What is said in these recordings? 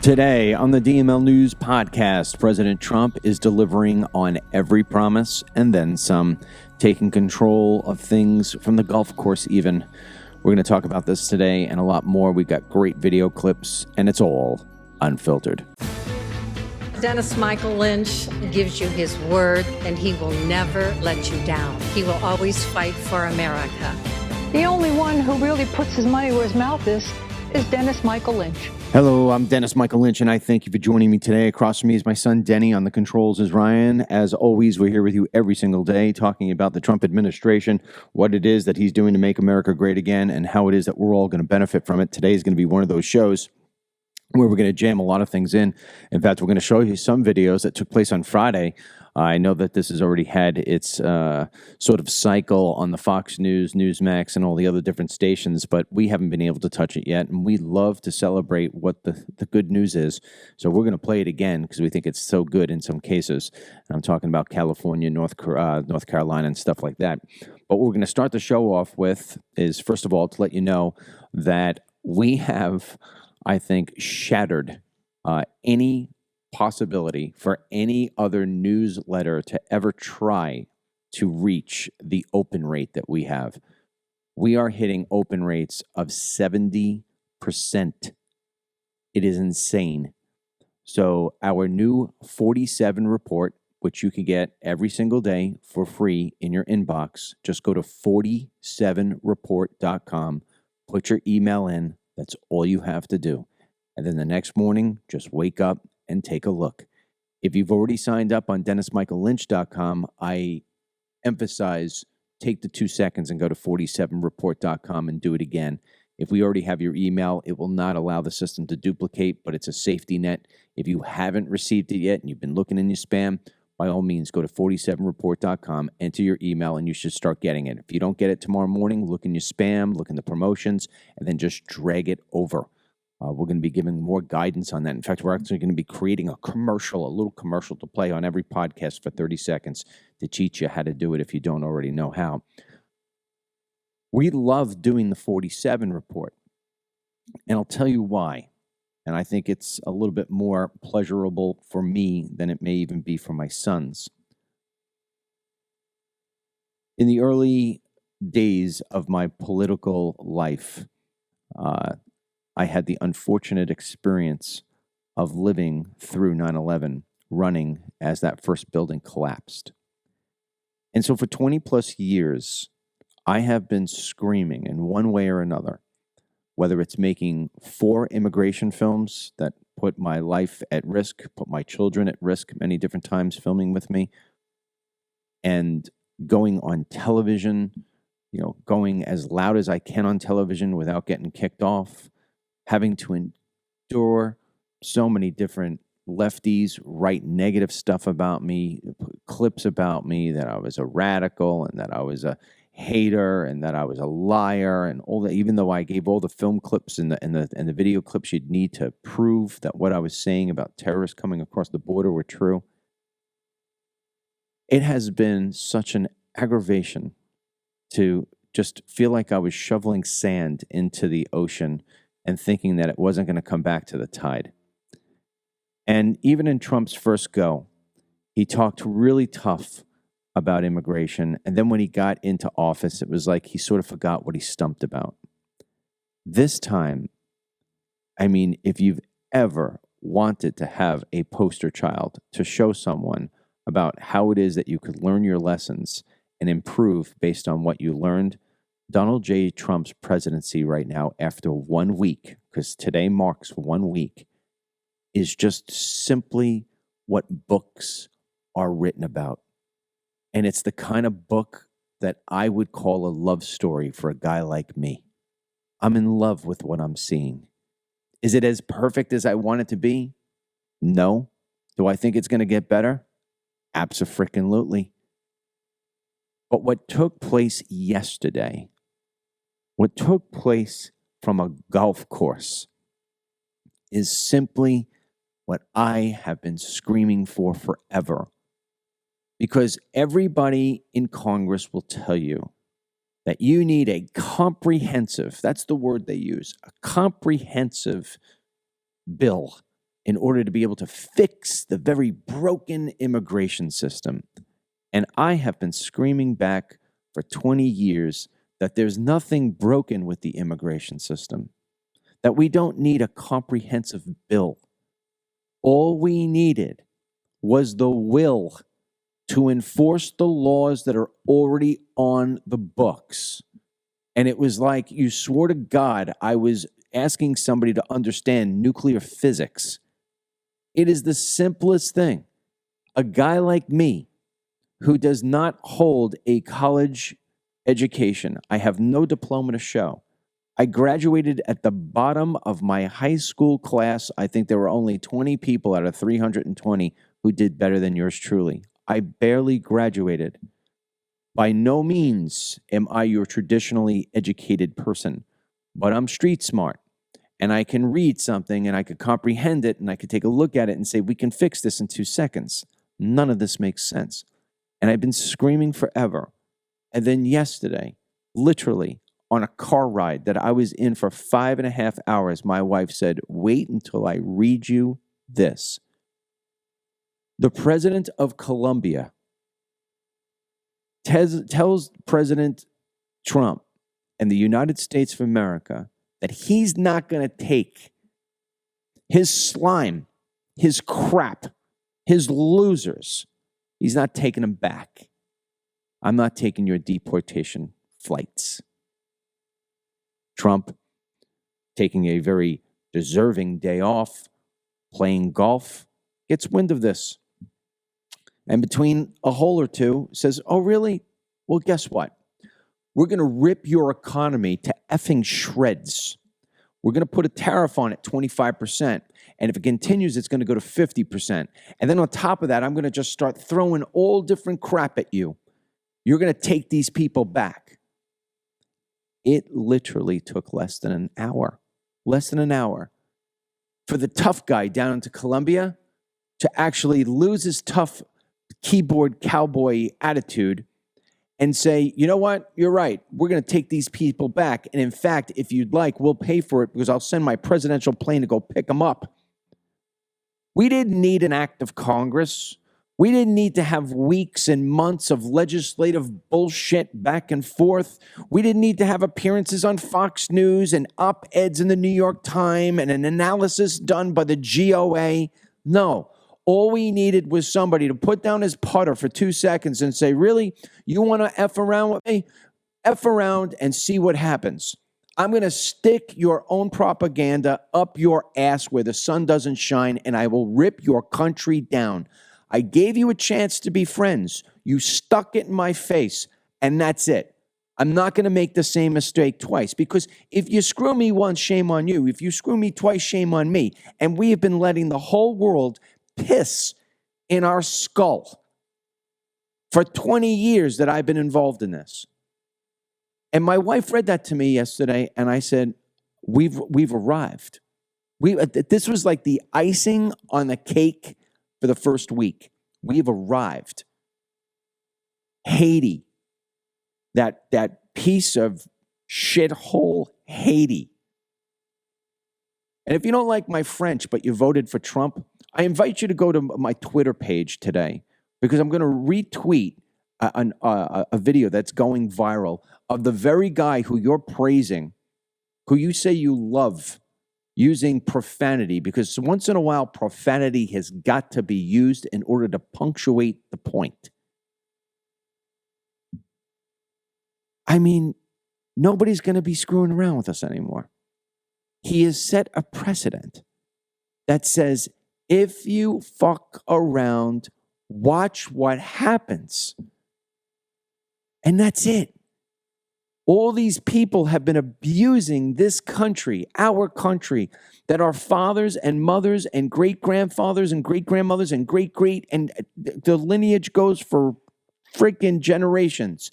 Today on the DML News Podcast, President Trump is delivering on every promise and then some, taking control of things from the golf course even. We're going to talk about this today and a lot more. We got great video clips, and it's all unfiltered. Dennis Michael Lynch gives you his word, and he will never let you down. He will always fight for America. The only one who really puts his money where his mouth is Dennis Michael Lynch. Hello, I'm Dennis Michael Lynch, and I thank you for joining me today. Across from me is my son, Denny. On the controls is Ryan. As always, we're here with you every single day talking about the Trump administration, what it is that he's doing to make America great again, and how it is that we're all going to benefit from it. Today is going to be one of those shows where we're going to jam a lot of things in. In fact, we're going to show you some videos that took place on Friday. I know that this has already had its sort of cycle on the Fox News, Newsmax, and all the other different stations, but we haven't been able to touch it yet, and we love to celebrate what the good news is. So we're going to play it again because we think it's so good in some cases. And I'm talking about California, North Carolina, and stuff like that. But what we're going to start the show off with is, first of all, to let you know that we have, I think, shattered any possibility for any other newsletter to ever try to reach the open rate that we have. We are hitting open rates of 70%. It is insane. So our new 47 report, which you can get every single day for free in your inbox, just go to 47report.com, put your email in. That's all you have to do. And then the next morning, just wake up and take a look. If you've already signed up on DennisMichaelLynch.com, I emphasize take the 2 seconds and go to 47report.com and do it again. If we already have your email, it will not allow the system to duplicate, but it's a safety net. If you haven't received it yet and you've been looking in your spam, by all means, go to 47report.com, enter your email, and you should start getting it. If you don't get it tomorrow morning, look in your spam, look in the promotions, and then just drag it over. We're going to be giving more guidance on that. In fact, we're actually going to be creating a little commercial to play on every podcast for 30 seconds to teach you how to do it if you don't already know how. We love doing the 47 report, and I'll tell you why. And I think it's a little bit more pleasurable for me than it may even be for my sons. In the early days of my political life, I had the unfortunate experience of living through 9/11, running as that first building collapsed. And so for 20 plus years, I have been screaming in one way or another, whether it's making 4 immigration films that put my life at risk, put my children at risk many different times filming with me, and going on television, going as loud as I can on television without getting kicked off, having to endure so many different lefties write negative stuff about me, clips about me that I was a radical and that I was a hater and that I was a liar and all that. Even though I gave all the film clips and the video clips you'd need to prove that what I was saying about terrorists coming across the border were true, it has been such an aggravation to just feel like I was shoveling sand into the ocean and thinking that it wasn't going to come back to the tide. And even in Trump's first go, he talked really tough about immigration. And then when he got into office, it was like he sort of forgot what he stumped about. This time, I mean, if you've ever wanted to have a poster child to show someone about how it is that you could learn your lessons and improve based on what you learned, Donald J. Trump's presidency right now, after 1 week, because today marks 1 week, is just simply what books are written about. And it's the kind of book that I would call a love story for a guy like me. I'm in love with what I'm seeing. Is it as perfect as I want it to be? No. Do I think it's going to get better? Abso-freaking-lutely. But what took place yesterday, what took place from a golf course, is simply what I have been screaming for forever. Because everybody in Congress will tell you that you need a comprehensive, that's the word they use, a comprehensive bill in order to be able to fix the very broken immigration system. And I have been screaming back for 20 years that there's nothing broken with the immigration system, that we don't need a comprehensive bill. All we needed was the will to enforce the laws that are already on the books. And it was like you swore to God I was asking somebody to understand nuclear physics. It is the simplest thing. A guy like me, who does not hold a college education, I have no diploma to show. I graduated at the bottom of my high school class. I think there were only 20 people out of 320 who did better than yours truly. I barely graduated. By no means am I your traditionally educated person, but I'm street smart. And I can read something and I could comprehend it and I could take a look at it and say, we can fix this in 2 seconds. None of this makes sense. And I've been screaming forever. And then yesterday, literally on a car ride that I was in for 5.5 hours, my wife said, wait until I read you this. The president of Colombia tells President Trump and the United States of America that he's not going to take his slime, his crap, his losers. He's not taking them back. I'm not taking your deportation flights. Trump taking a very deserving day off, playing golf, gets wind of this. And between a hole or two says, oh, really? Well, guess what? We're going to rip your economy to effing shreds. We're going to put a tariff on it, 25%. And if it continues, it's going to go to 50%. And then on top of that, I'm going to just start throwing all different crap at you. You're going to take these people back. It literally took less than an hour for the tough guy down into Colombia to actually lose his tough keyboard cowboy attitude and say, you know what, you're right, we're going to take these people back. And in fact, if you'd like, we'll pay for it because I'll send my presidential plane to go pick them up. We didn't need an act of Congress. We didn't need to have weeks and months of legislative bullshit back and forth. We didn't need to have appearances on Fox News and op-eds in the New York Times and an analysis done by the GOA. No. All we needed was somebody to put down his putter for 2 seconds and say, really, you want to F around with me? F around and see what happens. I'm going to stick your own propaganda up your ass where the sun doesn't shine, and I will rip your country down. I gave you a chance to be friends. You stuck it in my face, and that's it. I'm not going to make the same mistake twice, because if you screw me once, shame on you. If you screw me twice, shame on me. And we have been letting the whole world piss in our skull for 20 years that I've been involved in this. And my wife read that to me yesterday, and I said, we've arrived. This was like the icing on the cake for the first week. We've arrived. Haiti, that piece of shithole Haiti. And if you don't like my French, but you voted for Trump, I invite you to go to my Twitter page today, because I'm going to retweet a video that's going viral of the very guy who you're praising, who you say you love, using profanity, because once in a while, profanity has got to be used in order to punctuate the point. I mean, nobody's going to be screwing around with us anymore. He has set a precedent that says, if you fuck around, watch what happens. And that's it. All these people have been abusing this country, our country, that our fathers and mothers and great-grandfathers and great-grandmothers and great-great, and the lineage goes for freaking generations,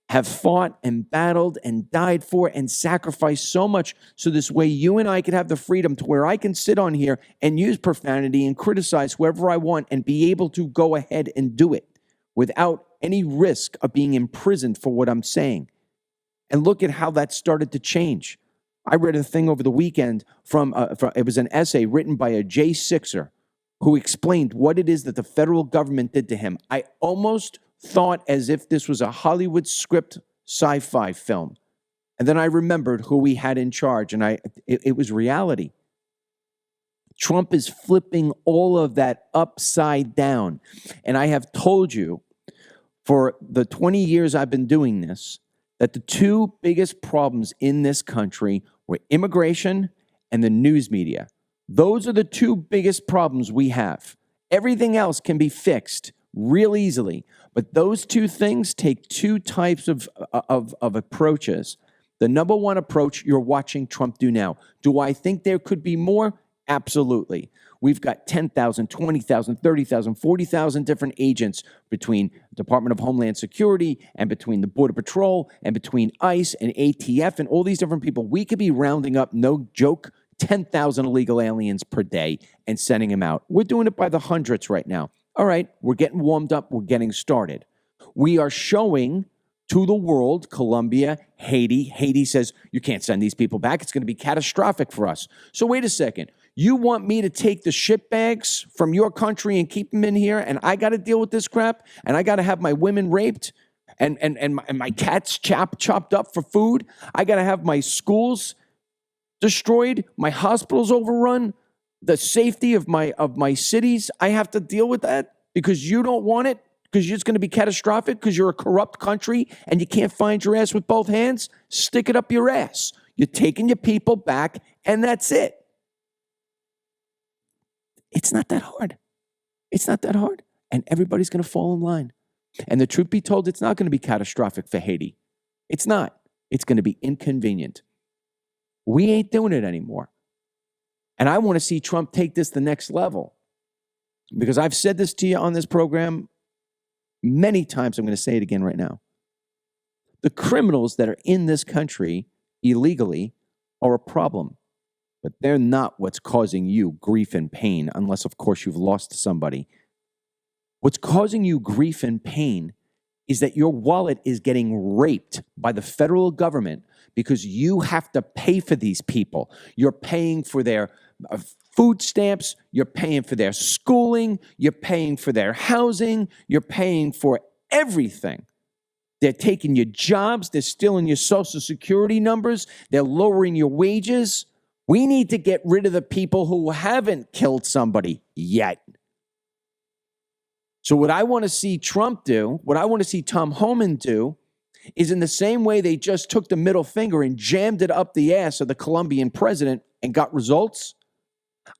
have fought and battled and died for and sacrificed so much, so this way you and I could have the freedom to where I can sit on here and use profanity and criticize whoever I want and be able to go ahead and do it without any risk of being imprisoned for what I'm saying. And look at how that started to change. I read a thing over the weekend from it was an essay written by a J6er who explained what it is that the federal government did to him. I almost thought as if this was a Hollywood script sci-fi film. And then I remembered who we had in charge, and it was reality. Trump is flipping all of that upside down. And I have told you for the 20 years I've been doing this, that the two biggest problems in this country were immigration and the news media. Those are the two biggest problems we have. Everything else can be fixed real easily, but those two things take two types of approaches. The number one approach you're watching Trump do now. Do I think there could be more? Absolutely. We've got 10,000, 20,000, 30,000, 40,000 different agents between Department of Homeland Security and between the Border Patrol and between ICE and ATF and all these different people. We could be rounding up, no joke, 10,000 illegal aliens per day and sending them out. We're doing it by the hundreds right now. All right, we're getting warmed up. We're getting started. We are showing to the world, Colombia, Haiti. Haiti says, you can't send these people back. It's going to be catastrophic for us. So wait a second. You want me to take the shit bags from your country and keep them in here, and I got to deal with this crap, and I got to have my women raped and my cats chopped up for food? I got to have my schools destroyed, my hospitals overrun, the safety of my cities? I have to deal with that because you don't want it? Because it's going to be catastrophic because you're a corrupt country and you can't find your ass with both hands? Stick it up your ass. You're taking your people back, and that's it. It's not that hard. It's not that hard. And everybody's going to fall in line. And the truth be told, it's not going to be catastrophic for Haiti. It's not. It's going to be inconvenient. We ain't doing it anymore. And I want to see Trump take this the next level. Because I've said this to you on this program many times. I'm going to say it again right now. The criminals that are in this country illegally are a problem. But they're not what's causing you grief and pain, unless, of course, you've lost somebody. What's causing you grief and pain is that your wallet is getting raped by the federal government because you have to pay for these people. You're paying for their food stamps. You're paying for their schooling. You're paying for their housing. You're paying for everything. They're taking your jobs. They're stealing your Social Security numbers. They're lowering your wages. We need to get rid of the people who haven't killed somebody yet. So what I want to see Trump do, what I want to see Tom Homan do, is in the same way they just took the middle finger and jammed it up the ass of the Colombian president and got results.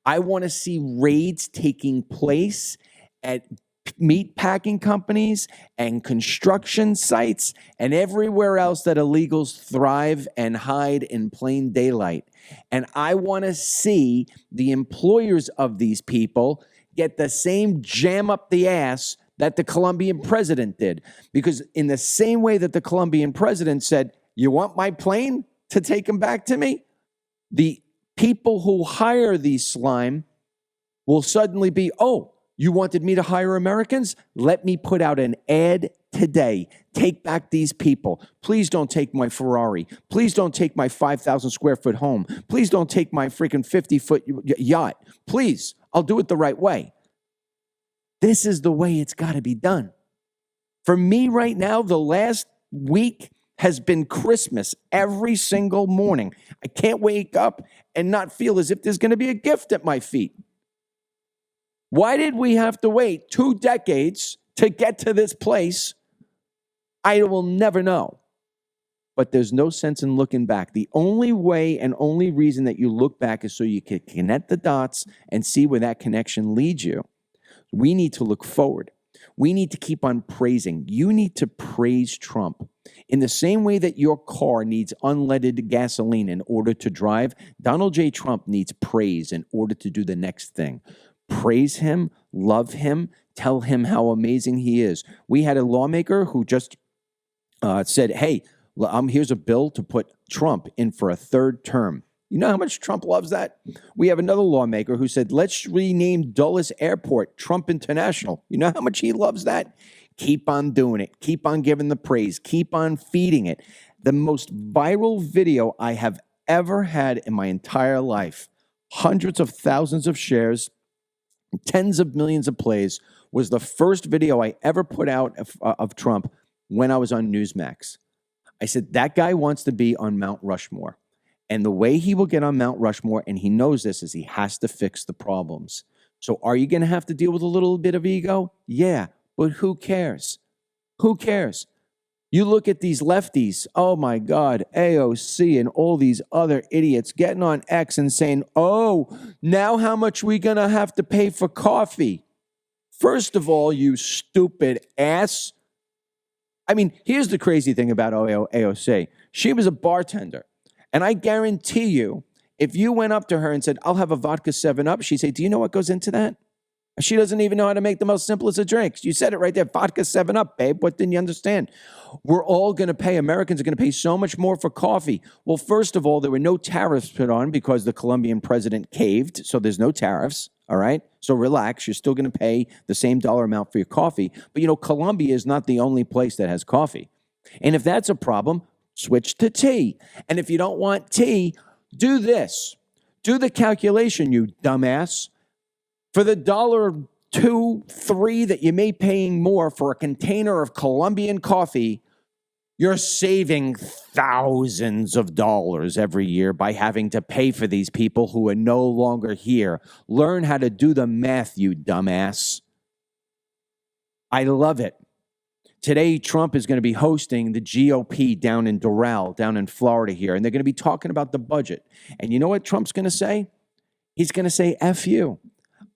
I want to see raids taking place at meat packing companies and construction sites and everywhere else that illegals thrive and hide in plain daylight. And I want to see the employers of these people get the same jam up the ass that the Colombian president did. Because in the same way that the Colombian president said, you want my plane to take them back to me? The people who hire these slime will suddenly be, oh, you wanted me to hire Americans? Let me put out an ad today. Take back these people. Please don't take my Ferrari. Please don't take my 5,000 square foot home. Please don't take my freaking 50-foot yacht. Please, I'll do it the right way. This is the way it's got to be done. For me right now, the last week has been Christmas every single morning. I can't wake up and not feel as if there's going to be a gift at my feet. Why did we have to wait 2 decades to get to this place? I will never know. But there's no sense in looking back. The only way and only reason that you look back is so you can connect the dots and see where that connection leads you. We need to look forward. We need to keep on praising. You need to praise Trump. In the same way that your car needs unleaded gasoline in order to drive, Donald J. Trump needs praise in order to do the next thing. Praise him, love him, tell him how amazing he is. We had a lawmaker who just said, hey, here's a bill to put Trump in for a 3rd term. You know how much Trump loves that? We have another lawmaker who said, let's rename Dulles Airport Trump International. You know how much he loves that? Keep on doing it. Keep on giving the praise. Keep on feeding it. The most viral video I have ever had in my entire life. Hundreds of thousands of shares, tens of millions of plays, was the first video I ever put out of Trump when I was on Newsmax. I said, that guy wants to be on Mount Rushmore. And the way he will get on Mount Rushmore, and he knows this, is he has to fix the problems. So are you going to have to deal with a little bit of ego? Yeah, but who cares? Who cares? You look at these lefties, oh my God, AOC and all these other idiots getting on X and saying, oh, now how much are we going to have to pay for coffee? First of all, you stupid ass. I mean, here's the crazy thing about AOC. She was a bartender. And I guarantee you, if you went up to her and said, I'll have a vodka 7-Up, she'd say, do you know what goes into that? She doesn't even know how to make the most simplest of drinks. You said it right there, vodka 7-Up, babe. What didn't you understand? We're all going to pay, Americans are going to pay so much more for coffee. Well, first of all, there were no tariffs put on because the Colombian president caved, so there's no tariffs, all right? So relax, you're still going to pay the same dollar amount for your coffee. But, you know, Colombia is not the only place that has coffee. And if that's a problem, switch to tea. And if you don't want tea, do this. Do the calculation, you dumbass. For the $1, $2, $3 that you may be paying more for a container of Colombian coffee, you're saving thousands of dollars every year by having to pay for these people who are no longer here. Learn how to do the math, you dumbass. I love it. Today, Trump is going to be hosting the GOP down in Doral, down in Florida here, and they're going to be talking about the budget. And you know what Trump's going to say? He's going to say, F you.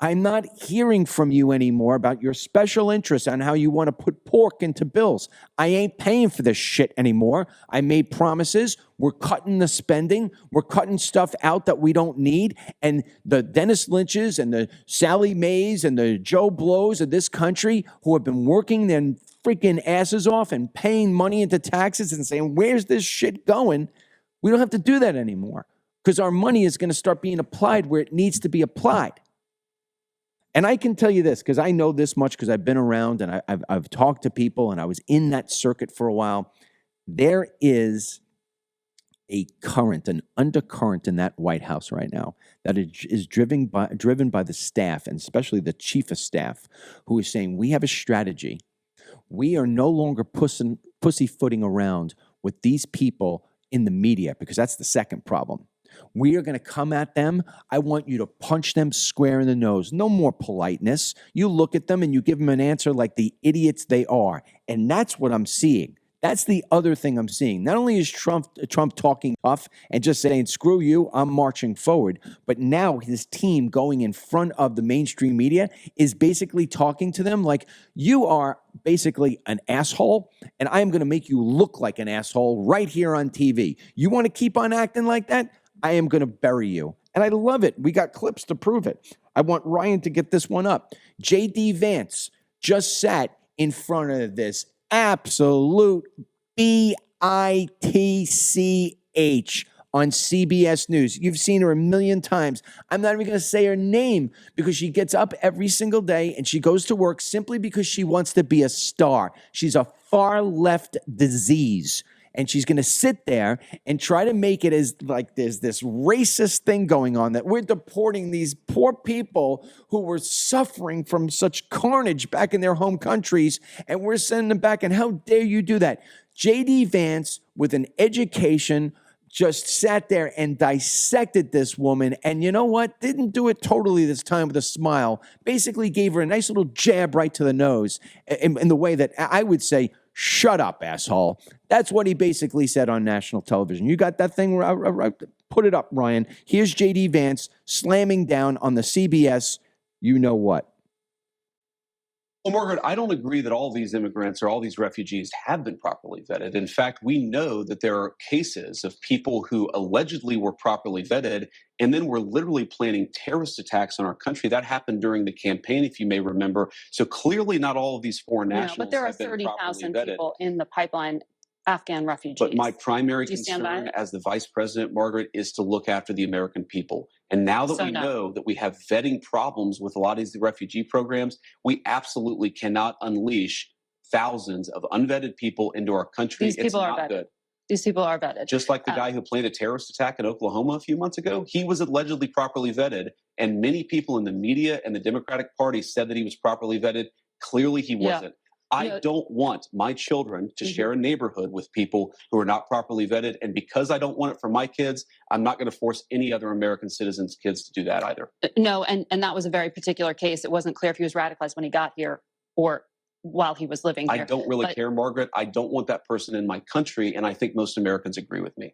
I'm not hearing from you anymore about your special interests on how you want to put pork into bills. I ain't paying for this shit anymore. I made promises. We're cutting the spending. We're cutting stuff out that we don't need. And the Dennis Lynches and the Sally Mays and the Joe Blows of this country who have been working their freaking asses off and paying money into taxes and saying, where's this shit going? We don't have to do that anymore because our money is going to start being applied where it needs to be applied. And I can tell you this because I know this much because I've been around and I've talked to people and I was in that circuit for a while. There is a current, an undercurrent in that White House right now that is driven by the staff and especially the chief of staff who is saying we have a strategy. We are no longer pussyfooting around with these people in the media because that's the second problem. We are going to come at them. I want you to punch them square in the nose. No more politeness. You look at them and you give them an answer like the idiots they are. And that's what I'm seeing. That's the other thing I'm seeing. Not only is Trump talking tough and just saying, screw you, I'm marching forward, but now his team going in front of the mainstream media is basically talking to them like, you are basically an asshole, and I am going to make you look like an asshole right here on TV. You want to keep on acting like that? I am going to bury you. And I love it. We got clips to prove it. I want Ryan to get this one up. J.D. Vance just sat in front of this absolute bitch on CBS News. You've seen her a million times. I'm not even going to say her name because she gets up every single day and she goes to work simply because she wants to be a star. She's a far left disease. And she's going to sit there and try to make it as like there's this racist thing going on that we're deporting these poor people who were suffering from such carnage back in their home countries, and we're sending them back. And how dare you do that? J.D. Vance, with an education, just sat there and dissected this woman. And you know what? Didn't do it totally this time with a smile. Basically gave her a nice little jab right to the nose in the way that I would say, shut up, asshole. That's what he basically said on national television. You got that thing? Put it up, Ryan. Here's J.D. Vance slamming down on the CBS, you know what. Well, Margaret, I don't agree that all these immigrants or all these refugees have been properly vetted. In fact, we know that there are cases of people who allegedly were properly vetted and then were literally planning terrorist attacks on our country. That happened during the campaign, if you may remember. So clearly not all of these foreign nationals but there are have been 30,000 properly vetted. people in the pipeline, Afghan refugees. But my primary concern as the vice president, Margaret, is to look after the American people. And now that we know that we have vetting problems with a lot of these refugee programs, we absolutely cannot unleash thousands of unvetted people into our country. These people it's are not vetted. good. These people are vetted. Just like the guy who planned a terrorist attack in Oklahoma a few months ago, he was allegedly properly vetted, and many people in the media and the Democratic Party said that he was properly vetted. Clearly, he wasn't. I don't want my children to share a neighborhood with people who are not properly vetted, and because I don't want it for my kids, I'm not going to force any other American citizens' kids to do that either. No, and that was a very particular case. It wasn't clear if he was radicalized when he got here or while he was living here. I don't really care, Margaret. I don't want that person in my country, and I think most Americans agree with me.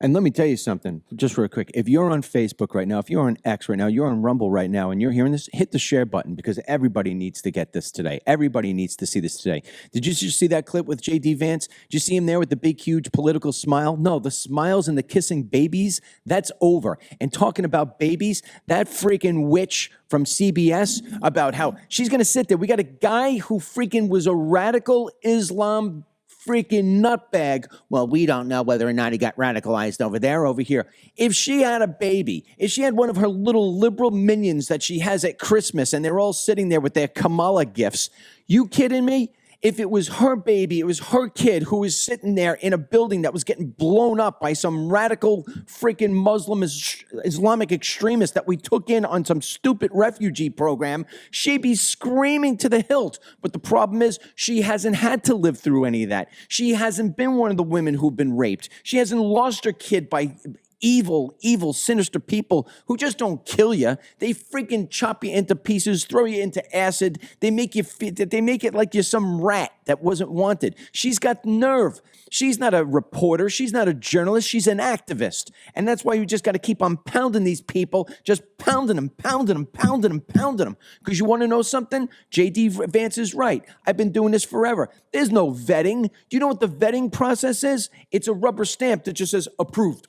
And let me tell you something, just real quick. If you're on Facebook right now, if you're on X right now, you're on Rumble right now, and you're hearing this, hit the share button because everybody needs to get this today. Everybody needs to see this today. Did you just see that clip with J.D. Vance? Did you see him there with the big, huge political smile? No, the smiles and the kissing babies, that's over. And talking about babies, that freaking witch from CBS about how she's going to sit there. We got a guy who freaking was a radical Islam freaking nutbag. Well, we don't know whether or not he got radicalized over there, over here. If she had a baby, if she had one of her little liberal minions that she has at Christmas and they're all sitting there with their Kamala gifts, you kidding me? If it was her baby, it was her kid who was sitting there in a building that was getting blown up by some radical freaking Muslim Islamic extremist that we took in on some stupid refugee program, she'd be screaming to the hilt. But the problem is she hasn't had to live through any of that. She hasn't been one of the women who've been raped. She hasn't lost her kid by evil, sinister people who just don't kill you. They freaking chop you into pieces, throw you into acid. They make it like you're some rat that wasn't wanted. She's got nerve. She's not a reporter. She's not a journalist. She's an activist. And that's why you just got to keep on pounding these people, just pounding them. Because you want to know something? J.D. Vance is right. I've been doing this forever. There's no vetting. Do you know what the vetting process is? It's a rubber stamp that just says approved.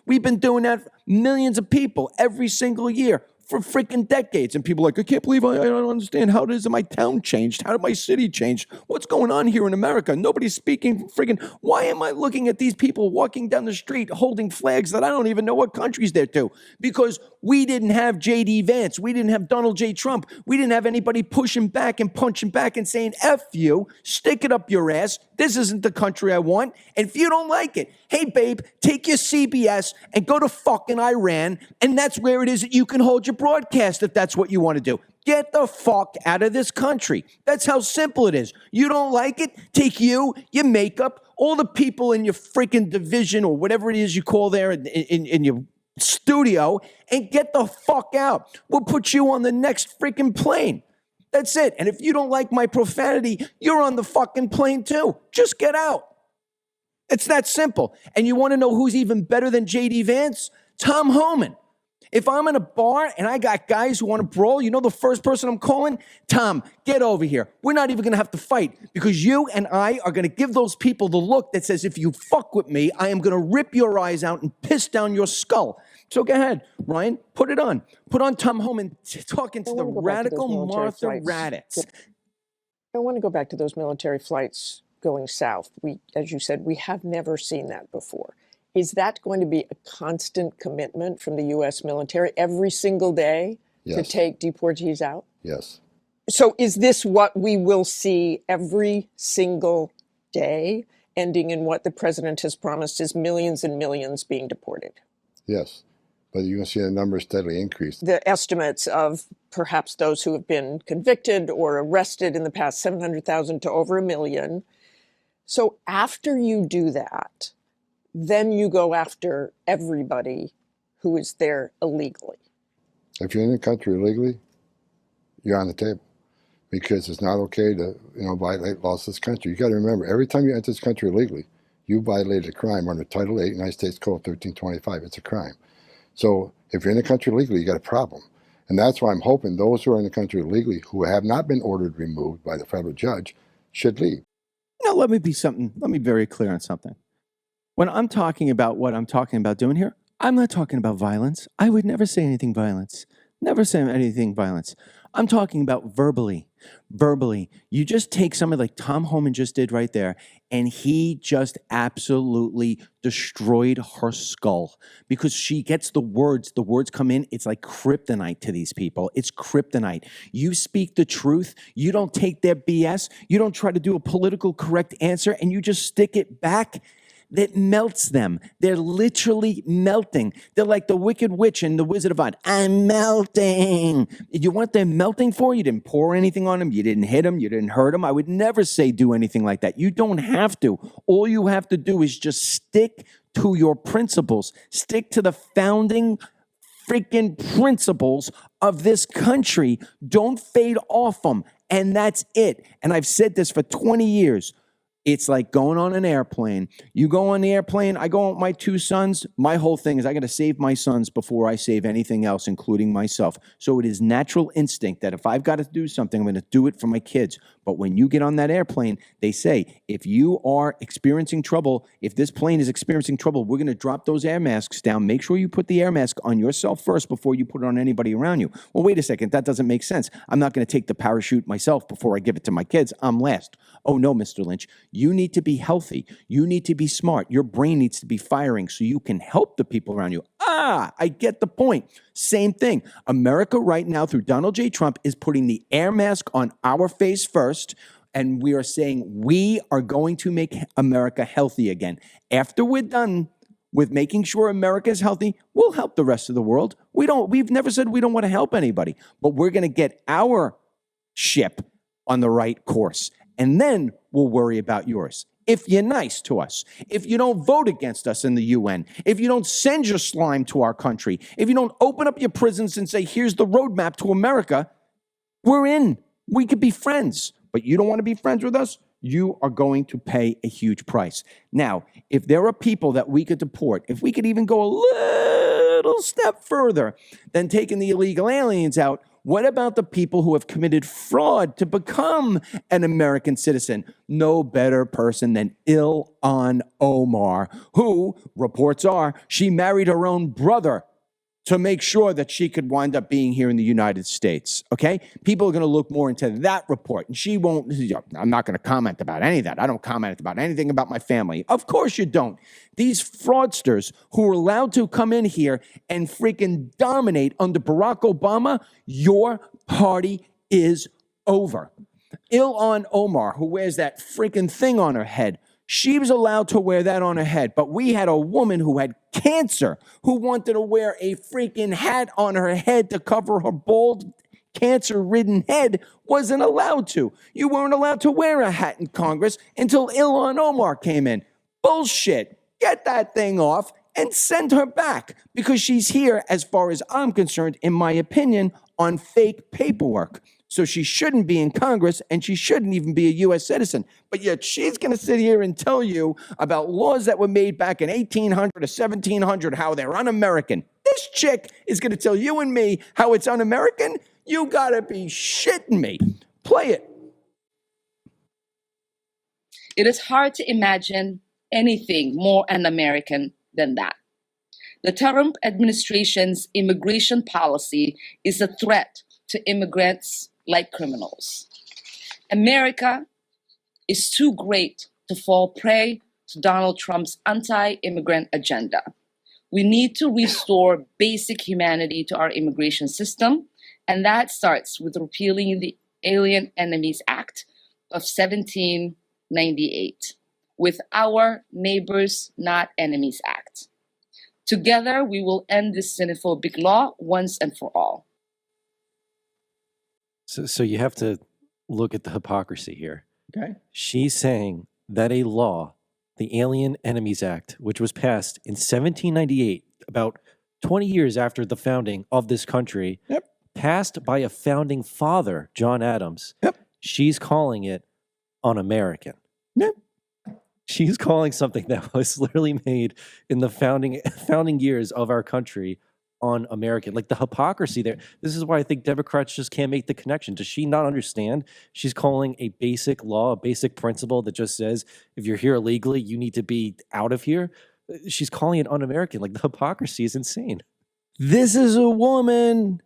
We've been doing that for millions of people every single year for freaking decades. And people are like, I can't believe I don't understand. How does my town changed? How did my city change? What's going on here in America? Nobody's speaking freaking. Why am I looking at these people walking down the street holding flags that I don't even know what countries they're to? Because we didn't have J.D. Vance. We didn't have Donald J. Trump. We didn't have anybody pushing back and punching back and saying, F you, stick it up your ass. This isn't the country I want. And if you don't like it, hey, babe, take your CBS and go to fucking Iran. And that's where it is that you can hold your broadcast if that's what you want to do. Get the fuck out of this country. That's how simple it is. You don't like it? Take you, your makeup, all the people in your freaking division or whatever it is you call there in your studio and get the fuck out. We'll put you on the next freaking plane. That's it. And if you don't like my profanity, you're on the fucking plane too. Just get out. It's that simple. And you want to know who's even better than J.D. Vance? Tom Homan. If I'm in a bar and I got guys who want to brawl, you know the first person I'm calling? Tom, get over here. We're not even going to have to fight because you and I are going to give those people the look that says, if you fuck with me, I am going to rip your eyes out and piss down your skull. So go ahead, Ryan, put it on. Put on Tom Homan talking to the radical Martha Raddatz. I want to go back to those military flights going south. As you said, we have never seen that before. Is that going to be a constant commitment from the U.S. military every single day to take deportees out? Yes. So is this what we will see every single day, ending in what the president has promised is millions and millions being deported? Yes. But you're going to see the numbers steadily increase. The estimates of perhaps those who have been convicted or arrested in the past, 700,000 to over 1 million. So after you do that, then you go after everybody who is there illegally. If you're in the country illegally, you're on the table because it's not okay to, violate laws of this country. You got to remember, every time you enter this country illegally, you violated a crime under Title 8, United States Code 1325. It's a crime. So if you're in the country illegally, you got a problem. And that's why I'm hoping those who are in the country illegally who have not been ordered removed by the federal judge should leave. Now, let me be very clear on something. When I'm talking about what I'm talking about doing here, I'm not talking about violence. I would never say anything violence. Never say anything violence. I'm talking about verbally. Verbally. You just take somebody like Tom Homan just did right there, and he just absolutely destroyed her skull because she gets the words. The words come in. It's like kryptonite to these people. It's kryptonite. You speak the truth. You don't take their BS. You don't try to do a political correct answer, and you just stick it back. That melts them. They're literally melting. They're like the Wicked Witch and the Wizard of Oz. I'm melting. You want them melting for? You didn't pour anything on them. You didn't hit them. You didn't hurt them. I would never say do anything like that. You don't have to. All you have to do is just stick to your principles. Stick to the founding freaking principles of this country. Don't fade off them. And that's it. And I've said this for 20 years. It's like going on an airplane. You go on the airplane, I go on with my two sons. My whole thing is I got to save my sons before I save anything else, including myself. So it is natural instinct that if I've got to do something, I'm going to do it for my kids. But when you get on that airplane, they say, if you are experiencing trouble, if this plane is experiencing trouble, we're going to drop those air masks down. Make sure you put the air mask on yourself first before you put it on anybody around you. Well, wait a second. That doesn't make sense. I'm not going to take the parachute myself before I give it to my kids. I'm last. Oh, no, Mr. Lynch. You need to be healthy. You need to be smart. Your brain needs to be firing so you can help the people around you. I get the point. Same thing. America right now through Donald J. Trump is putting the air mask on our face first, and we are saying we are going to make America healthy again. After we're done with making sure America is healthy, we'll help the rest of the world. We've never said we don't want to help anybody, but we're going to get our ship on the right course. And then we'll worry about yours. If you're nice to us, if you don't vote against us in the UN, if you don't send your slime to our country, if you don't open up your prisons and say, here's the roadmap to America, we're in. We could be friends. But you don't want to be friends with us, you are going to pay a huge price. Now, if there are people that we could deport, if we could even go a little step further than taking the illegal aliens out, what about the people who have committed fraud to become an American citizen? No better person than Ilhan Omar, who, reports are, she married her own brother to make sure that she could wind up being here in the United States, okay? People are going to look more into that report, and she won't, I'm not going to comment about any of that. I don't comment about anything about my family. Of course you don't. These fraudsters who were allowed to come in here and freaking dominate under Barack Obama, your party is over. Ilhan Omar, who wears that freaking thing on her head, she was allowed to wear that on her head, but we had a woman who had cancer who wanted to wear a freaking hat on her head to cover her bald, cancer-ridden head, wasn't allowed to. You weren't allowed to wear a hat in Congress until Ilhan Omar came in. Bullshit. Get that thing off and send her back because she's here, as far as I'm concerned, in my opinion, on fake paperwork. So she shouldn't be in Congress, and she shouldn't even be a U.S. citizen. But yet she's going to sit here and tell you about laws that were made back in 1800 or 1700, how they're un-American. This chick is going to tell you and me how it's un-American? You got to be shitting me. Play it. It is hard to imagine anything more un-American than that. The Trump administration's immigration policy is a threat to immigrants like criminals. America is too great to fall prey to Donald Trump's anti-immigrant agenda. We need to restore basic humanity to our immigration system, and that starts with repealing the Alien Enemies Act of 1798, with Our Neighbors Not Enemies Act. Together, we will end this xenophobic law once and for all. So you have to look at the hypocrisy here. Okay. She's saying that a law, the Alien Enemies Act, which was passed in 1798, about 20 years after the founding of this country, passed by a founding father, John Adams, she's calling it un-American. She's calling something that was literally made in the founding years of our country un-American. Like the hypocrisy there. This is why I think Democrats just can't make the connection. Does she not understand? She's calling a basic law, a basic principle that just says, if you're here illegally, you need to be out of here. She's calling it un-American. Like the hypocrisy is insane. This is a woman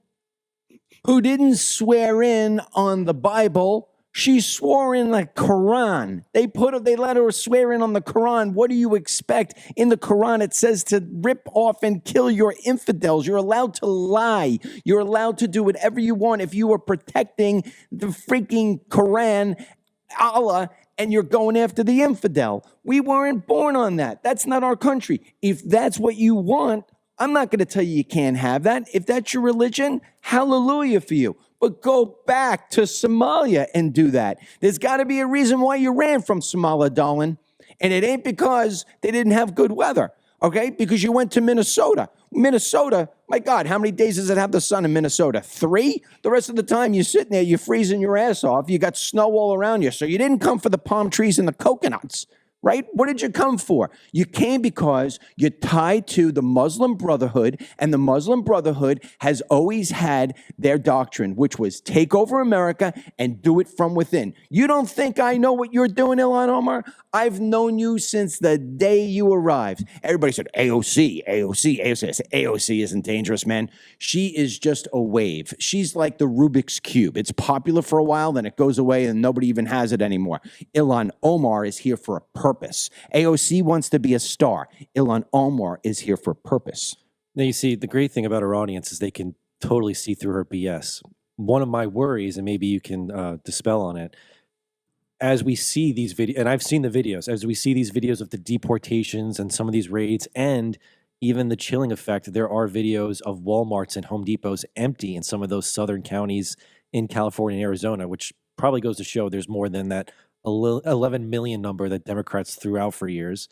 who didn't swear in on the Bible. She swore in the Quran. They let her swear in on the Quran. What do you expect? In the Quran, it says to rip off and kill your infidels. You're allowed to lie. You're allowed to do whatever you want if you are protecting the freaking Quran, Allah, and you're going after the infidel. We weren't born on that. That's not our country. If that's what you want, I'm not going to tell you can't have that. If that's your religion, hallelujah for you. But go back to Somalia and do that. There's got to be a reason why you ran from Somalia, darling. And it ain't because they didn't have good weather, okay? Because you went to Minnesota. Minnesota, my God, how many days does it have the sun in Minnesota? 3? The rest of the time you're sitting there, you're freezing your ass off. You got snow all around you. So you didn't come for the palm trees and the coconuts. Right? What did you come for? You came because you're tied to the Muslim Brotherhood, and the Muslim Brotherhood has always had their doctrine, which was take over America and do it from within. You don't think I know what you're doing, Ilhan Omar? I've known you since the day you arrived. Everybody said, AOC, AOC, AOC. I said, AOC isn't dangerous, man. She is just a wave. She's like the Rubik's Cube. It's popular for a while, then it goes away, and nobody even has it anymore. Ilhan Omar is here for a purpose. AOC wants to be a star. Ilhan Omar is here for a purpose. Now, you see, the great thing about our audience is they can totally see through her BS. One of my worries, and maybe you can dispel on it, as we see these videos, and I've seen the videos, as we see these videos of the deportations and some of these raids and even the chilling effect, there are videos of Walmarts and Home Depots empty in some of those southern counties in California and Arizona, which probably goes to show there's more than that 11 million number that Democrats threw out for years.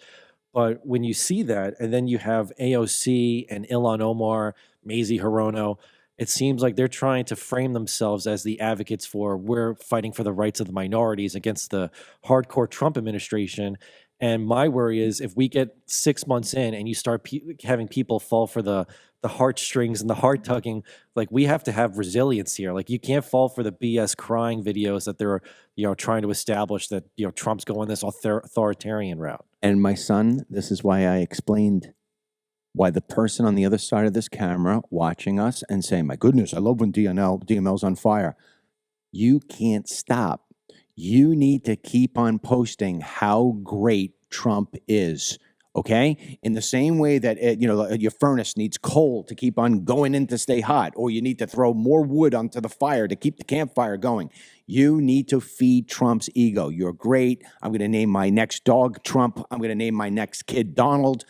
But when you see that, and then you have AOC and Ilhan Omar, Mazie Hirono, it seems like they're trying to frame themselves as the advocates for we're fighting for the rights of the minorities against the hardcore Trump administration. And my worry is if we get 6 months in and you start having people fall for the heartstrings and the heart tugging, like we have to have resilience here. Like you can't fall for the BS crying videos that they're, trying to establish that, Trump's going this authoritarian route. And my son, this is why I explained why the person on the other side of this camera watching us and saying, my goodness, I love when DML's on fire. You can't stop. You need to keep on posting how great Trump is. Okay? In the same way that, your furnace needs coal to keep on going in to stay hot, or you need to throw more wood onto the fire to keep the campfire going. You need to feed Trump's ego. You're great. I'm going to name my next dog Trump. I'm going to name my next kid Donald.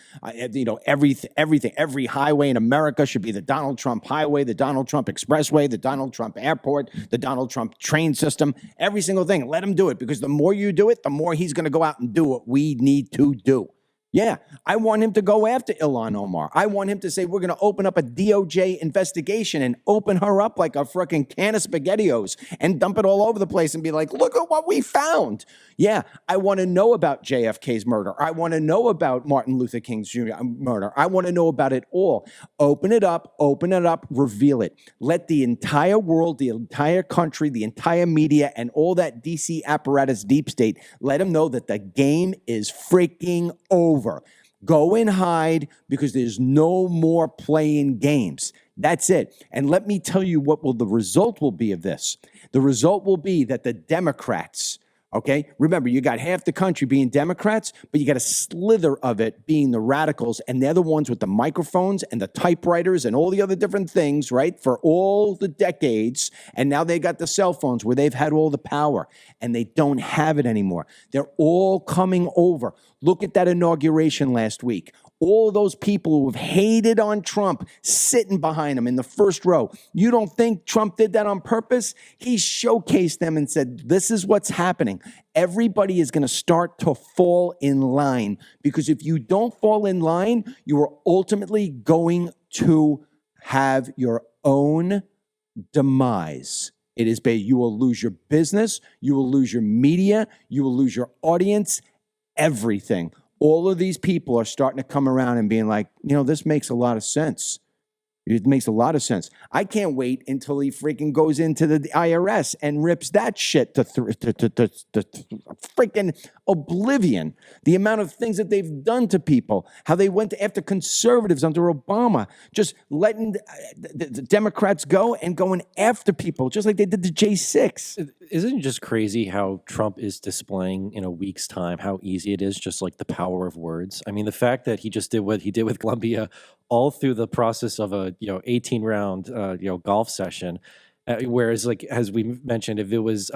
Everything, every highway in America should be the Donald Trump highway, the Donald Trump expressway, the Donald Trump airport, the Donald Trump train system, every single thing. Let him do it, because the more you do it, the more he's going to go out and do what we need to do. Yeah, I want him to go after Ilhan Omar. I want him to say, we're going to open up a DOJ investigation and open her up like a freaking can of SpaghettiOs and dump it all over the place and be like, look at what we found. Yeah, I want to know about JFK's murder. I want to know about Martin Luther King's Jr. murder. I want to know about it all. Open it up, reveal it. Let the entire world, the entire country, the entire media, and all that DC apparatus deep state, let them know that the game is freaking over. Go and hide, because there's no more playing games. That's it. And let me tell you what the result will be of this. The result will be that the Democrats, okay? Remember, you got half the country being Democrats, but you got a slither of it being the radicals, and they're the ones with the microphones and the typewriters and all the other different things, right, for all the decades. And now they got the cell phones where they've had all the power, and they don't have it anymore. They're all coming over. Look at that inauguration last week. All those people who have hated on Trump sitting behind him in the first row. You don't think Trump did that on purpose? He showcased them and said, this is what's happening. Everybody is going to start to fall in line, because if you don't fall in line, you are ultimately going to have your own demise. It is bad. You will lose your business. You will lose your media. You will lose your audience. Everything. All of these people are starting to come around and being like, this makes a lot of sense. It makes a lot of sense. I can't wait until he freaking goes into the IRS and rips that shit to freaking oblivion. The amount of things that they've done to people, how they went after conservatives under Obama, just letting the Democrats go and going after people, just like they did to J6. Isn't it just crazy how Trump is displaying in a week's time how easy it is, just like the power of words? I mean, the fact that he just did what he did with Colombia all through the process of a 18-round golf session, whereas, like, as we mentioned, if it was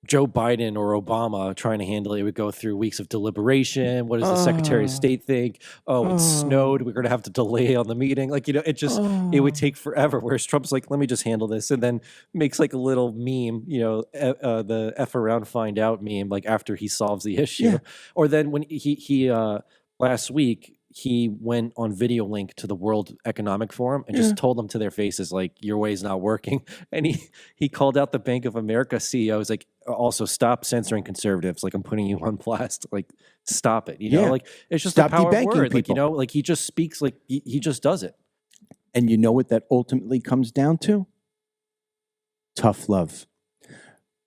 Joe Biden or Obama trying to handle it, it would go through weeks of deliberation. What does the Secretary of State think? It snowed. We're going to have to delay on the meeting. Like, it would take forever. Whereas Trump's like, let me just handle this. And then makes like a little meme, the F around find out meme, like after he solves the issue. Yeah. Or then when he last week, he went on video link to the World Economic Forum and just told them to their faces, like, your way's not working. And he called out the Bank of America CEOs, like, also stop censoring conservatives. Like, I'm putting you on blast. Like, stop it. Like, it's just Stop the power of debanking word. people. Like, he just speaks, like, he just does it. And you know what that ultimately comes down to? Tough love.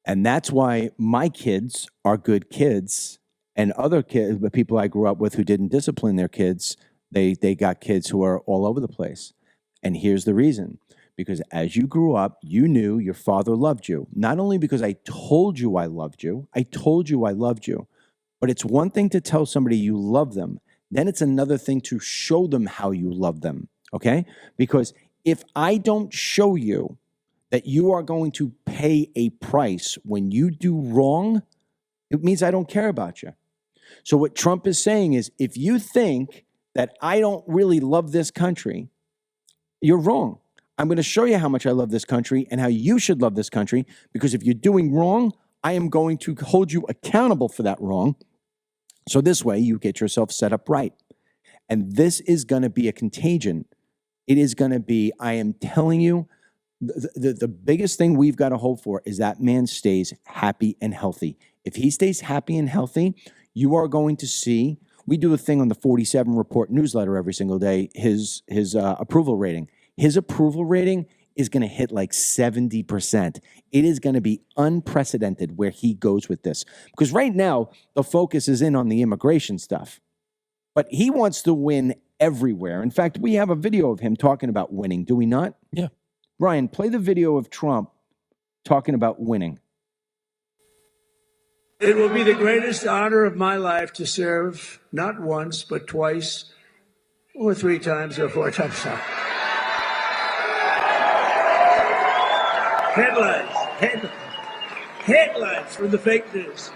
And that's why my kids are good kids. And other kids, the people I grew up with who didn't discipline their kids, they got kids who are all over the place. And here's the reason. Because as you grew up, you knew your father loved you. Not only because I told you I loved you, but it's one thing to tell somebody you love them. Then it's another thing to show them how you love them, okay? Because if I don't show you that you are going to pay a price when you do wrong, it means I don't care about you. So what Trump is saying is, if you think that I don't really love this country, you're wrong. I'm going to show you how much I love this country and how you should love this country, because if you're doing wrong, I am going to hold you accountable for that wrong. So this way you get yourself set up right. And this is going to be a contagion. It is going to be, I am telling you, the biggest thing we've got to hold for is that man stays happy and healthy. If he stays happy and healthy, you are going to see, we do a thing on the 47 Report newsletter every single day, his approval rating. His approval rating is going to hit like 70%. It is going to be unprecedented where he goes with this. Because right now, the focus is in on the immigration stuff. But he wants to win everywhere. In fact, we have a video of him talking about winning, do we not? Yeah. Brian, play the video of Trump talking about winning. It will be the greatest honor of my life to serve not once, but twice, or 3 times, or 4 times. Headlines from the fake news.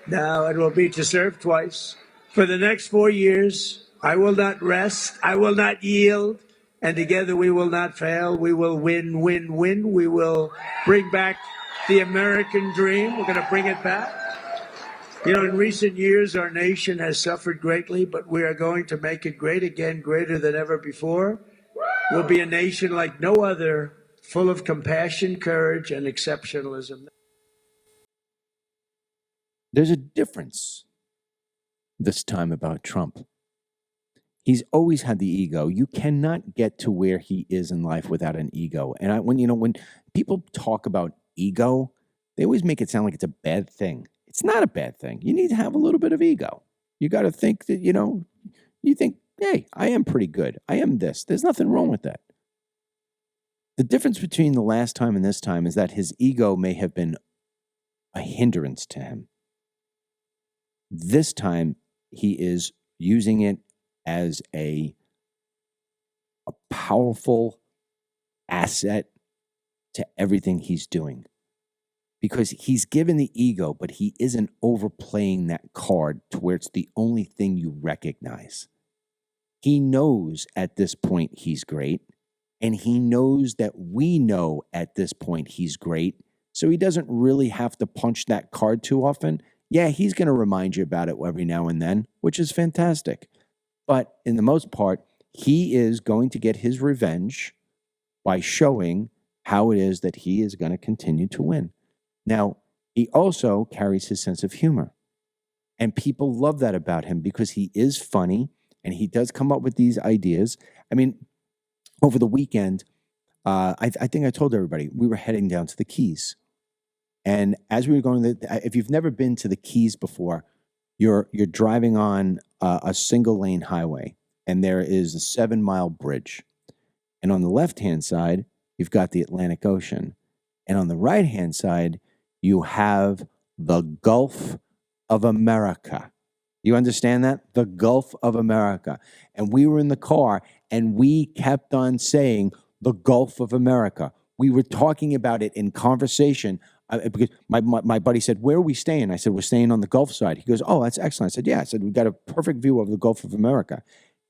Now it will be to serve twice. For the next 4 years, I will not rest, I will not yield, and together we will not fail. We will win, win, win. We will bring back the American dream. We're going to bring it back. In recent years, our nation has suffered greatly, but we are going to make it great again, greater than ever before. We'll be a nation like no other, full of compassion, courage, and exceptionalism. There's a difference this time about Trump. He's always had the ego. You cannot get to where he is in life without an ego. And when people talk about ego, they always make it sound like it's a bad thing. It's not a bad thing. You need to have a little bit of ego. You got to think that, you think, hey, I am pretty good. I am this. There's nothing wrong with that. The difference between the last time and this time is that his ego may have been a hindrance to him. This time, he is using it as a powerful asset to everything he's doing. Because he's given the ego, but he isn't overplaying that card to where it's the only thing you recognize. He knows at this point he's great, and he knows that we know at this point he's great, so he doesn't really have to punch that card too often. Yeah, he's going to remind you about it every now and then, which is fantastic. But in the most part, he is going to get his revenge by showing how it is that he is going to continue to win. Now, he also carries his sense of humor. And people love that about him because he is funny and he does come up with these ideas. I mean, over the weekend, I think I told everybody we were heading down to the Keys. And as we were going, if you've never been to the Keys before, you're driving on a single lane highway, and there is a 7-mile bridge. And on the left-hand side, you've got the Atlantic Ocean. And on the right-hand side, you have the Gulf of America. You understand that? The Gulf of America. And we were in the car, and we kept on saying the Gulf of America. We were talking about it in conversation because my buddy said, "Where are we staying?" I said, "We're staying on the Gulf side." He goes, "Oh, that's excellent." I said, "Yeah." I said, "We've got a perfect view of the Gulf of America."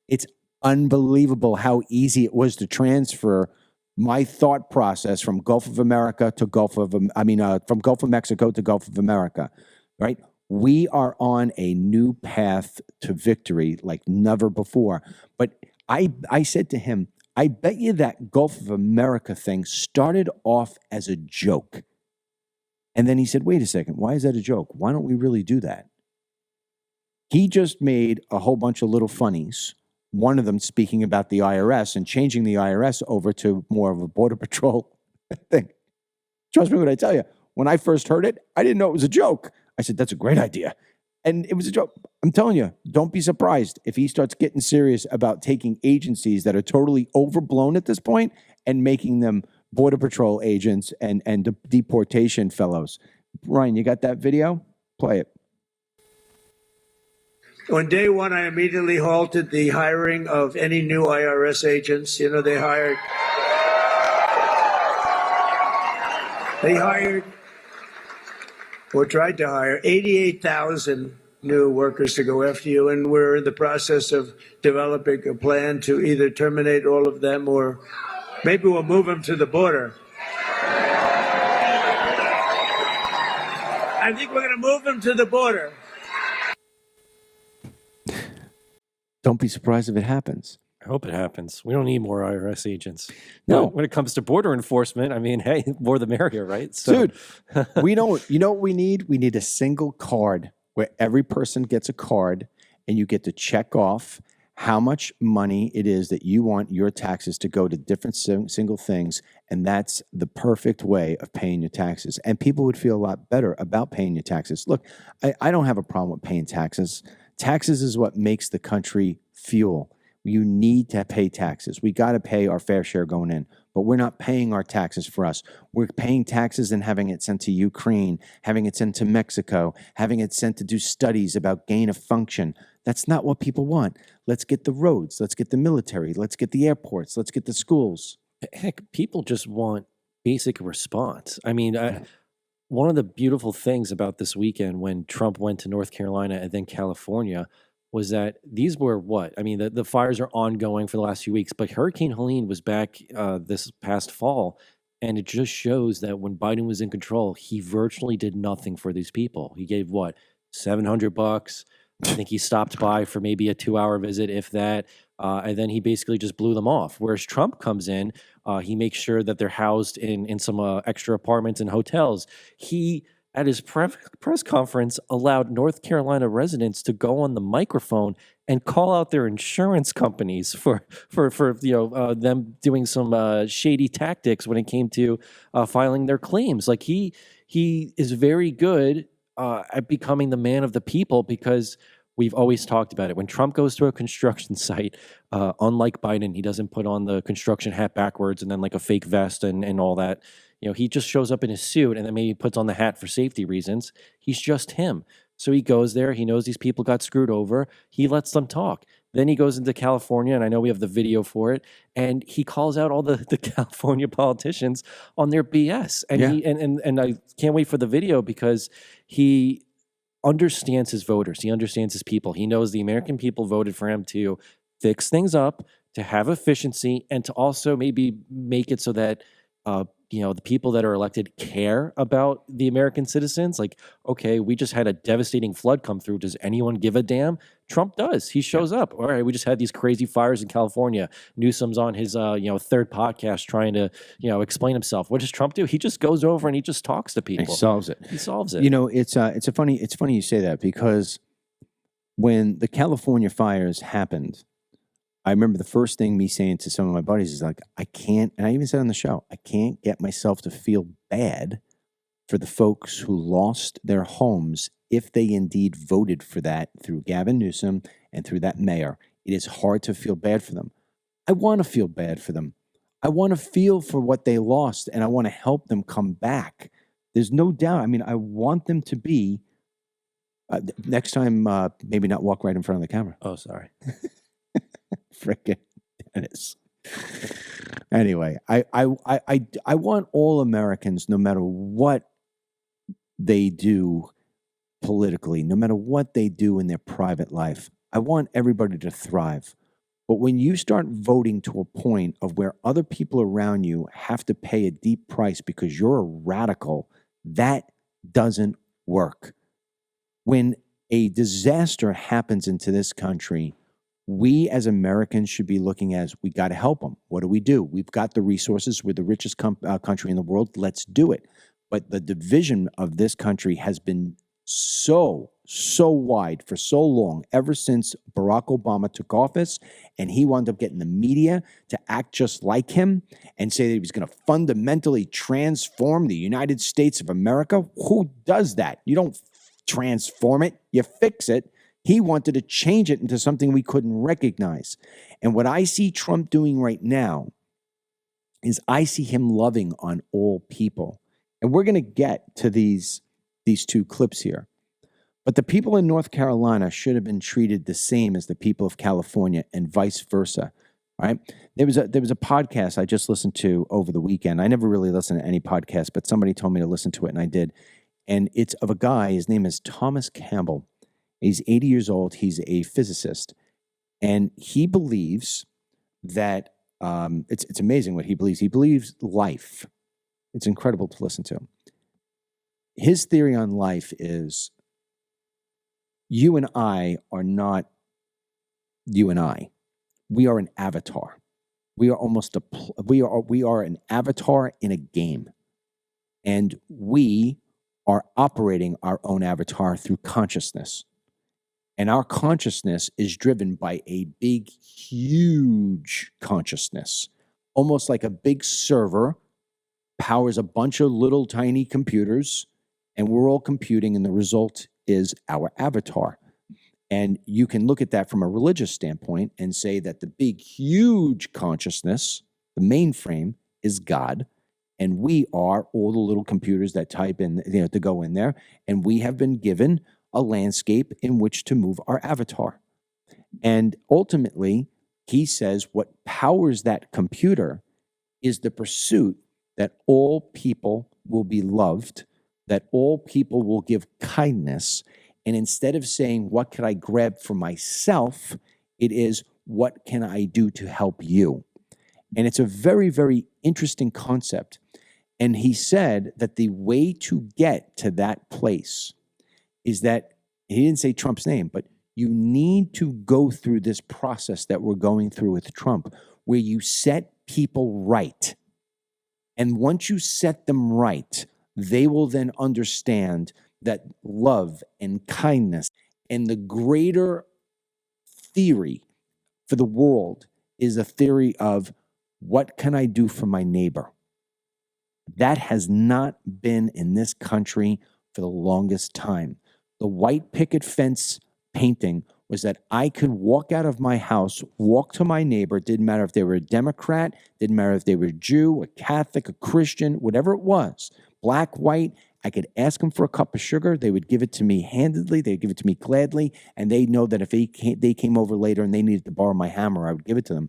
It's unbelievable how easy it was to transfer my thought process from Gulf of America to from Gulf of Mexico to Gulf of America, right? We are on a new path to victory like never before. But I said to him, I bet you that Gulf of America thing started off as a joke. And then he said, wait a second, why is that a joke? Why don't we really do that? He just made a whole bunch of little funnies, one of them speaking about the IRS and changing the IRS over to more of a Border Patrol thing. Trust me when I tell you, when I first heard it, I didn't know it was a joke. I said, that's a great idea. And it was a joke. I'm telling you, don't be surprised if he starts getting serious about taking agencies that are totally overblown at this point and making them Border Patrol agents and deportation fellows. Ryan, you got that video? Play it. On day one, I immediately halted the hiring of any new IRS agents. You know, they hired or tried to hire 88,000 new workers to go after you, and we're in the process of developing a plan to either terminate all of them or maybe we'll move them to the border. I think we're going to move them to the border. Don't be surprised if it happens. I hope it happens. We don't need more IRS agents. No. When it comes to border enforcement, I mean, hey, more the merrier, right? So. Dude, we don't. You know what we need? We need a single card where every person gets a card and you get to check off how much money it is that you want your taxes to go to different single things. And that's the perfect way of paying your taxes. And people would feel a lot better about paying your taxes. Look, I don't have a problem with paying taxes. Taxes is what makes the country fuel. You need to pay taxes. We got to pay our fair share going in, but we're not paying our taxes for us. We're paying taxes and having it sent to Ukraine, having it sent to Mexico, having it sent to do studies about gain of function. That's not what people want. Let's get the roads. Let's get the military. Let's get the airports. Let's get the schools. Heck, people just want basic response. I mean, one of the beautiful things about this weekend when Trump went to North Carolina and then California was that these were what? I mean, the fires are ongoing for the last few weeks, but Hurricane Helene was back this past fall, and it just shows that when Biden was in control, he virtually did nothing for these people. He gave what, $700? I think he stopped by for maybe a 2-hour visit, if that, and then he basically just blew them off. Whereas Trump comes in, he makes sure that they're housed in some extra apartments and hotels. He, at his press conference, allowed North Carolina residents to go on the microphone and call out their insurance companies for them doing some shady tactics when it came to filing their claims. Like he is very good at becoming the man of the people, because we've always talked about it. When Trump goes to a construction site, unlike Biden, he doesn't put on the construction hat backwards and then like a fake vest and all that. You know, he just shows up in his suit and then maybe puts on the hat for safety reasons. He's just him. So he goes there. He knows these people got screwed over. He lets them talk. Then he goes into California, and I know we have the video for it, and he calls out all the California politicians on their BS. And and I can't wait for the video because he understands his voters. He understands his people. He knows the American people voted for him to fix things up, to have efficiency, and to also maybe make it so that the people that are elected care about the American citizens. Like, okay, we just had a devastating flood come through. Does anyone give a damn? Trump does. He shows up. All right, we just had these crazy fires in California. Newsom's on his third podcast trying to explain himself. What does Trump do? He just goes over and he just talks to people. He solves it. He solves it. You know, it's funny you say that, because when the California fires happened, I remember the first thing me saying to some of my buddies is like, I can't, and I even said on the show, I can't get myself to feel bad for the folks who lost their homes if they indeed voted for that through Gavin Newsom and through that mayor. It is hard to feel bad for them. I want to feel bad for them. I want to feel for what they lost, and I want to help them come back. There's no doubt. I mean, I want them to be, next time, maybe not walk right in front of the camera. Oh, sorry. Frickin' Dennis. Anyway, I want all Americans, no matter what they do politically, no matter what they do in their private life, I want everybody to thrive. But when you start voting to a point of where other people around you have to pay a deep price because you're a radical, that doesn't work. When a disaster happens into this country, we as Americans should be looking as, we got to help them. What do? We've got the resources. We're the richest country in the world. Let's do it. But the division of this country has been so wide for so long, ever since Barack Obama took office, and he wound up getting the media to act just like him and say that he was going to fundamentally transform the United States of America. Who does that? You don't transform it, you fix it. He wanted to change it into something we couldn't recognize. And what I see Trump doing right now is I see him loving on all people. And we're going to get to these two clips here. But the people in North Carolina should have been treated the same as the people of California and vice versa. Right? There was a podcast I just listened to over the weekend. I never really listened to any podcast, but somebody told me to listen to it, and I did. And it's of a guy, his name is Thomas Campbell. He's 80 years old. He's a physicist. And he believes that, it's amazing what he believes. He believes life. It's incredible to listen to. His theory on life is you and I are not you and I. We are an avatar. We are almost we are an avatar in a game. And we are operating our own avatar through consciousness. And our consciousness is driven by a big, huge consciousness, almost like a big server powers a bunch of little tiny computers, and we're all computing, and the result is our avatar. And you can look at that from a religious standpoint and say that the big, huge consciousness, the mainframe, is God, and we are all the little computers that type in, to go in there, and we have been given a landscape in which to move our avatar. And ultimately, he says what powers that computer is the pursuit that all people will be loved, that all people will give kindness. And instead of saying, what could I grab for myself? It is, what can I do to help you? And it's a very, very interesting concept. And he said that the way to get to that place is that, he didn't say Trump's name, but you need to go through this process that we're going through with Trump, where you set people right. And once you set them right, they will then understand that love and kindness and the greater theory for the world is a theory of, what can I do for my neighbor? That has not been in this country for the longest time. The white picket fence painting was that I could walk out of my house, walk to my neighbor, didn't matter if they were a Democrat, didn't matter if they were a Jew, a Catholic, a Christian, whatever it was, black, white. I could ask them for a cup of sugar. They would give it to me handedly. They'd give it to me gladly. And they know that if they came over later and they needed to borrow my hammer, I would give it to them.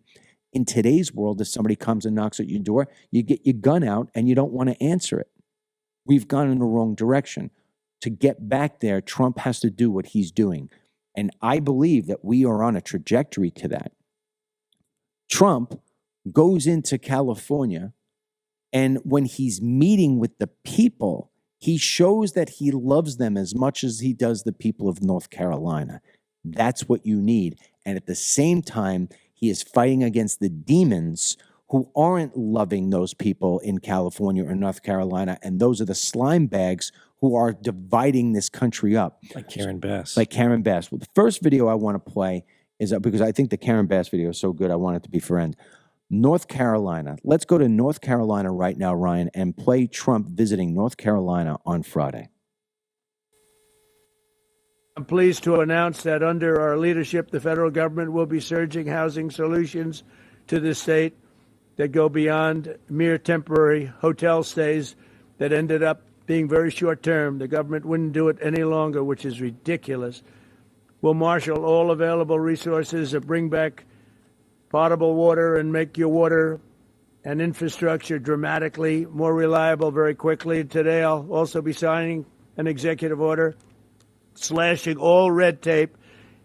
In today's world, if somebody comes and knocks at your door, you get your gun out and you don't want to answer it. We've gone in the wrong direction. To get back there, Trump has to do what he's doing. And I believe that we are on a trajectory to that. Trump goes into California, and when he's meeting with the people, he shows that he loves them as much as he does the people of North Carolina. That's what you need. And at the same time, he is fighting against the demons who aren't loving those people in California or North Carolina. And those are the slime bags who are dividing this country up. Like Karen Bass. Like Karen Bass. Well, the first video I want to play is because I think the Karen Bass video is so good, I want it to be for end. North Carolina. Let's go to North Carolina right now, Ryan, and play Trump visiting North Carolina on Friday. I'm pleased to announce that under our leadership, the federal government will be surging housing solutions to the state that go beyond mere temporary hotel stays that ended up being very short term. The government wouldn't do it any longer, which is ridiculous. We'll marshal all available resources to bring back potable water and make your water and infrastructure dramatically more reliable very quickly. Today, I'll also be signing an executive order slashing all red tape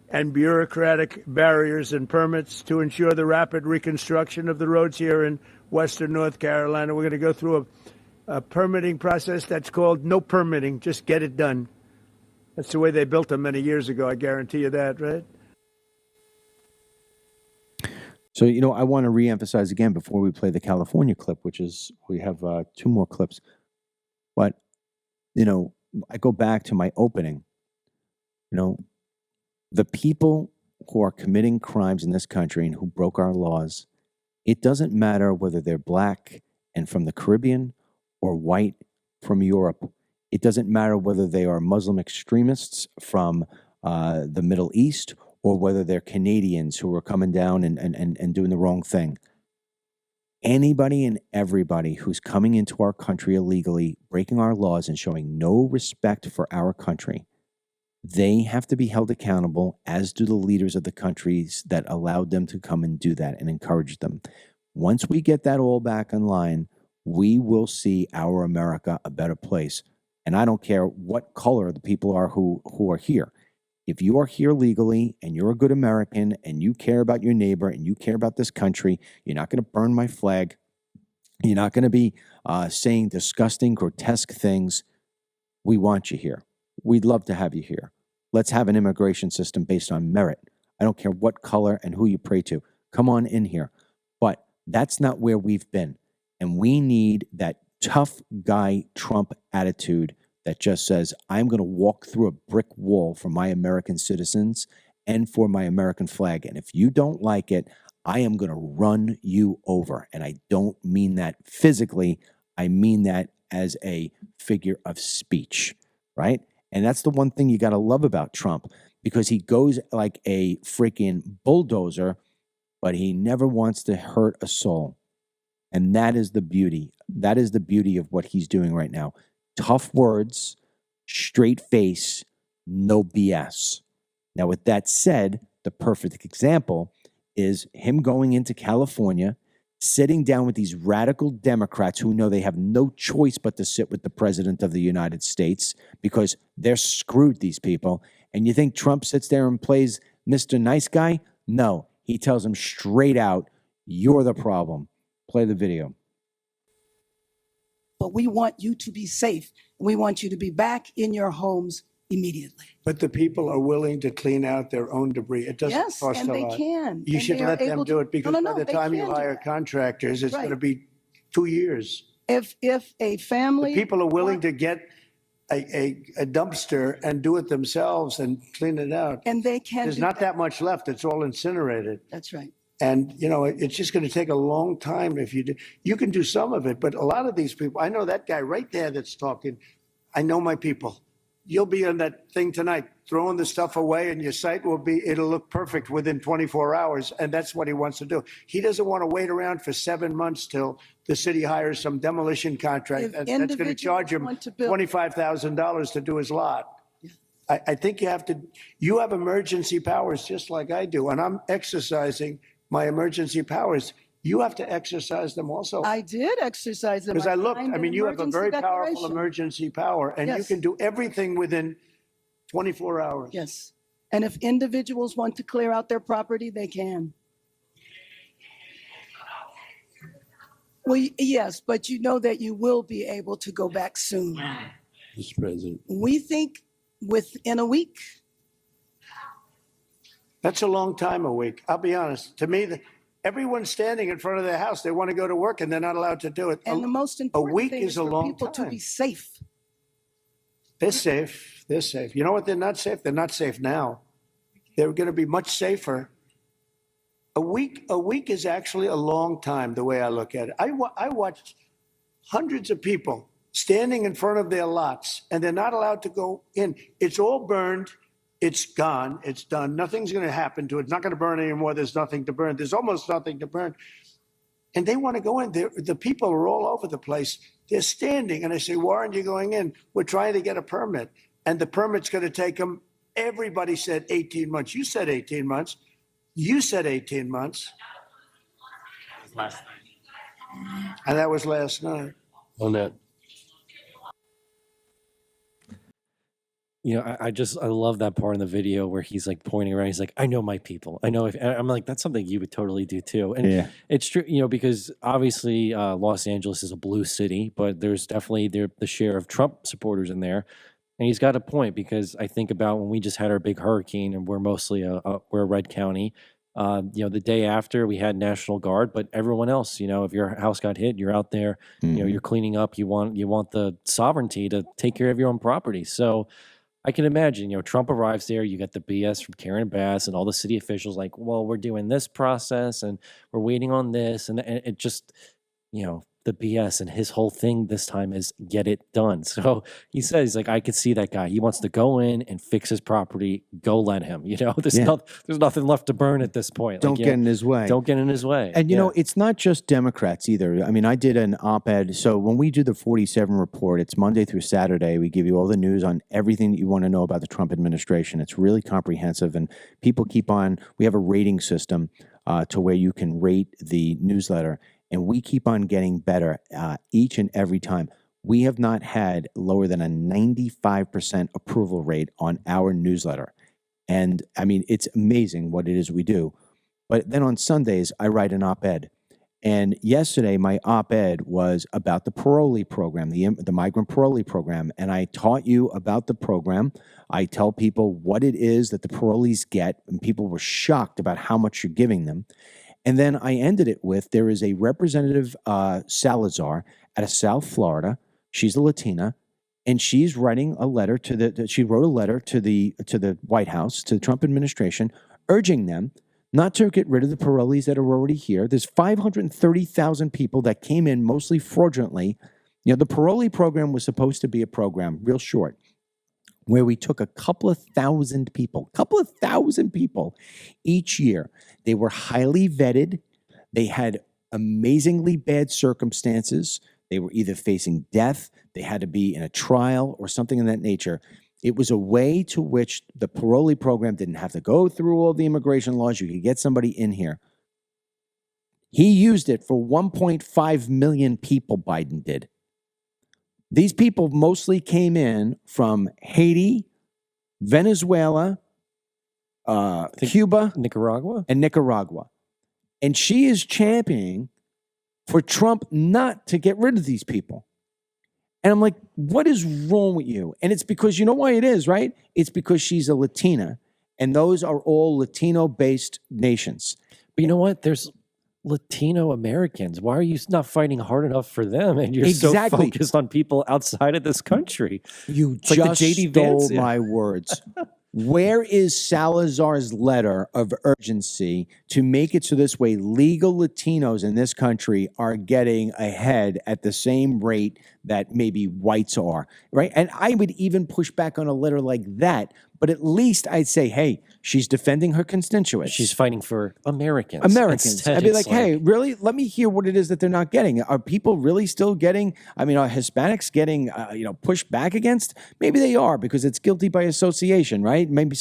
and bureaucratic barriers and permits to ensure the rapid reconstruction of the roads here in western North Carolina. We're going to go through a permitting process that's called no permitting, just get it done. That's the way they built them many years ago, I guarantee you that, right? So, I want to reemphasize again before we play the California clip, which is, we have 2 more clips. But, I go back to my opening. The people who are committing crimes in this country and who broke our laws, it doesn't matter whether they're black and from the Caribbean or white from Europe. It doesn't matter whether they are Muslim extremists from the Middle East or whether they're Canadians who are coming down and doing the wrong thing. Anybody and everybody who's coming into our country illegally, breaking our laws and showing no respect for our country, they have to be held accountable, as do the leaders of the countries that allowed them to come and do that and encourage them. Once we get that all back in line, we will see our America a better place. And I don't care what color the people are who are here. If you are here legally and you're a good American and you care about your neighbor and you care about this country, you're not going to burn my flag. You're not going to be saying disgusting, grotesque things. We want you here. We'd love to have you here. Let's have an immigration system based on merit. I don't care what color and who you pray to. Come on in here. But that's not where we've been. And we need that tough guy Trump attitude that just says, I'm going to walk through a brick wall for my American citizens and for my American flag. And if you don't like it, I am going to run you over. And I don't mean that physically. I mean that as a figure of speech, right? And that's the one thing you got to love about Trump, because he goes like a freaking bulldozer, but he never wants to hurt a soul. And that is the beauty. That is the beauty of what he's doing right now. Tough words, straight face, no BS. Now, with that said, the perfect example is him going into California, sitting down with these radical Democrats who know they have no choice but to sit with the president of the United States because they're screwed, these people. And you think Trump sits there and plays Mr. Nice Guy? No, he tells them straight out, you're the problem. Play the video. But we want you to be safe. We want you to be back in your homes immediately. But the people are willing to clean out their own debris. It doesn't Yes, cost and a they lot. can. You And should they are let them able do to- it, because No, no, by the they time you can do hire that. contractors, it's Right. going to be 2 years. If a The family people are willing to get a dumpster and do it themselves and clean it out. and they can There's do not that much left. It's all incinerated. That's right. And, it's just going to take a long time if you do. You can do some of it, but a lot of these people, I know that guy right there that's talking. I know my people. You'll be on that thing tonight, throwing the stuff away, and your site it'll look perfect within 24 hours. And that's what he wants to do. He doesn't want to wait around for 7 months till the city hires some demolition contract If that's going to individuals charge him want to build- $25,000 to do his lot. I think you have emergency powers just like I do, and I'm exercising my emergency powers. You have to exercise them also. I did exercise them. Because I looked, signed I an mean, you have a emergency very powerful declaration. emergency power, and you Yes. can do everything within 24 hours. Yes. And if individuals want to clear out their property, they can. Well, yes, but you know that you will be able to go back soon. Mr. President. We think within a week. That's a long time, a week. I'll be honest. To me, everyone's standing in front of their house. They want to go to work, and they're not allowed to do it. And the most a important week thing is is a for long people to time. be safe. They're safe. They're safe. You know what? They're not safe. They're not safe now. They're going to be much safer A week is actually a long time, the way I look at it. I watched hundreds of people standing in front of their lots, and they're not allowed to go in. It's all burned. It's gone. It's done. Nothing's going to happen to it. It's not going to burn anymore. There's nothing to burn. There's almost nothing to burn. And they want to go in. The people are all over the place. They're standing, and I say, why aren't you going in? We're trying to get a permit, and the permit's going to take them. Everybody said 18 months. You said 18 months. You said 18 months. Last night. And that was last night. On that. You know, I love that part in the video where he's like pointing around. He's like, I know my people. I know. I'm like, that's something you would totally do too. And Yeah. it's true, you know, because obviously Los Angeles is a blue city, but there's definitely the share of Trump supporters in there. And he's got a point, because I think about when we just had our big hurricane, and we're mostly we're a red county. You know, the day after we had National Guard, but everyone else, you know, if your house got hit, you're out there, you know, you're cleaning up. You want the sovereignty to take care of your own property. So I can imagine, you know, Trump arrives there, you got the BS from Karen Bass and all the city officials like, well, we're doing this process and we're waiting on this. And it just, you know, the BS, and his whole thing this time is get it done. So he says, like, I could see that guy. He wants to go in and fix his property. Go let him. You know, there's nothing left to burn at this point. Don't get in his way. Don't get in his way. And, you know, it's not just Democrats either. I mean, I did an op-ed. So when we do the 47 report, it's Monday through Saturday. We give you all the news on everything that you want to know about the Trump administration. It's really comprehensive. And people we have a rating system to where you can rate the newsletter. And we keep on getting better each and every time. We have not had lower than a 95% approval rate on our newsletter. And I mean, it's amazing what it is we do. But then on Sundays, I write an op-ed. And yesterday, my op-ed was about the parolee program, the migrant parolee program. And I taught you about the program. I tell people what it is that the parolees get. And people were shocked about how much you're giving them. And then I ended it with, there is a Representative Salazar out of South Florida. She's a Latina, and she's writing a letter she wrote a letter to the White House, to the Trump administration, urging them not to get rid of the parolees that are already here. There's 530,000 people that came in mostly fraudulently. You know, the parolee program was supposed to be a program, real short, where we took a couple of thousand people each year. They were highly vetted. They had amazingly bad circumstances. They were either facing death, they had to be in a trial, or something of that nature. It was a way to which the parolee program didn't have to go through all the immigration laws. You could get somebody in here. He used it for 1.5 million people, Biden did. These people mostly came in from Haiti, Venezuela, Cuba, Nicaragua. And she is championing for Trump not to get rid of these people. And I'm like, what is wrong with you? And it's because, you know why it is, right? It's because she's a Latina, and those are all Latino-based nations. But you know what? There's Latino Americans. Why are you not fighting hard enough for them? And you're so focused on people outside of this country. You it's just like the JD stole Vance. my words. Where is Salazar's letter of urgency to make it so this way legal Latinos in this country are getting ahead at the same rate that maybe whites are, right? And I would even push back on a letter like that, but at least I'd say, hey, she's defending her constituents. She's fighting for Americans. Instead, I'd be like, hey, really? Let me hear what it is that they're not getting. Are people really still getting, are Hispanics getting, pushed back against? Maybe they are, because it's guilty by association, right? Maybe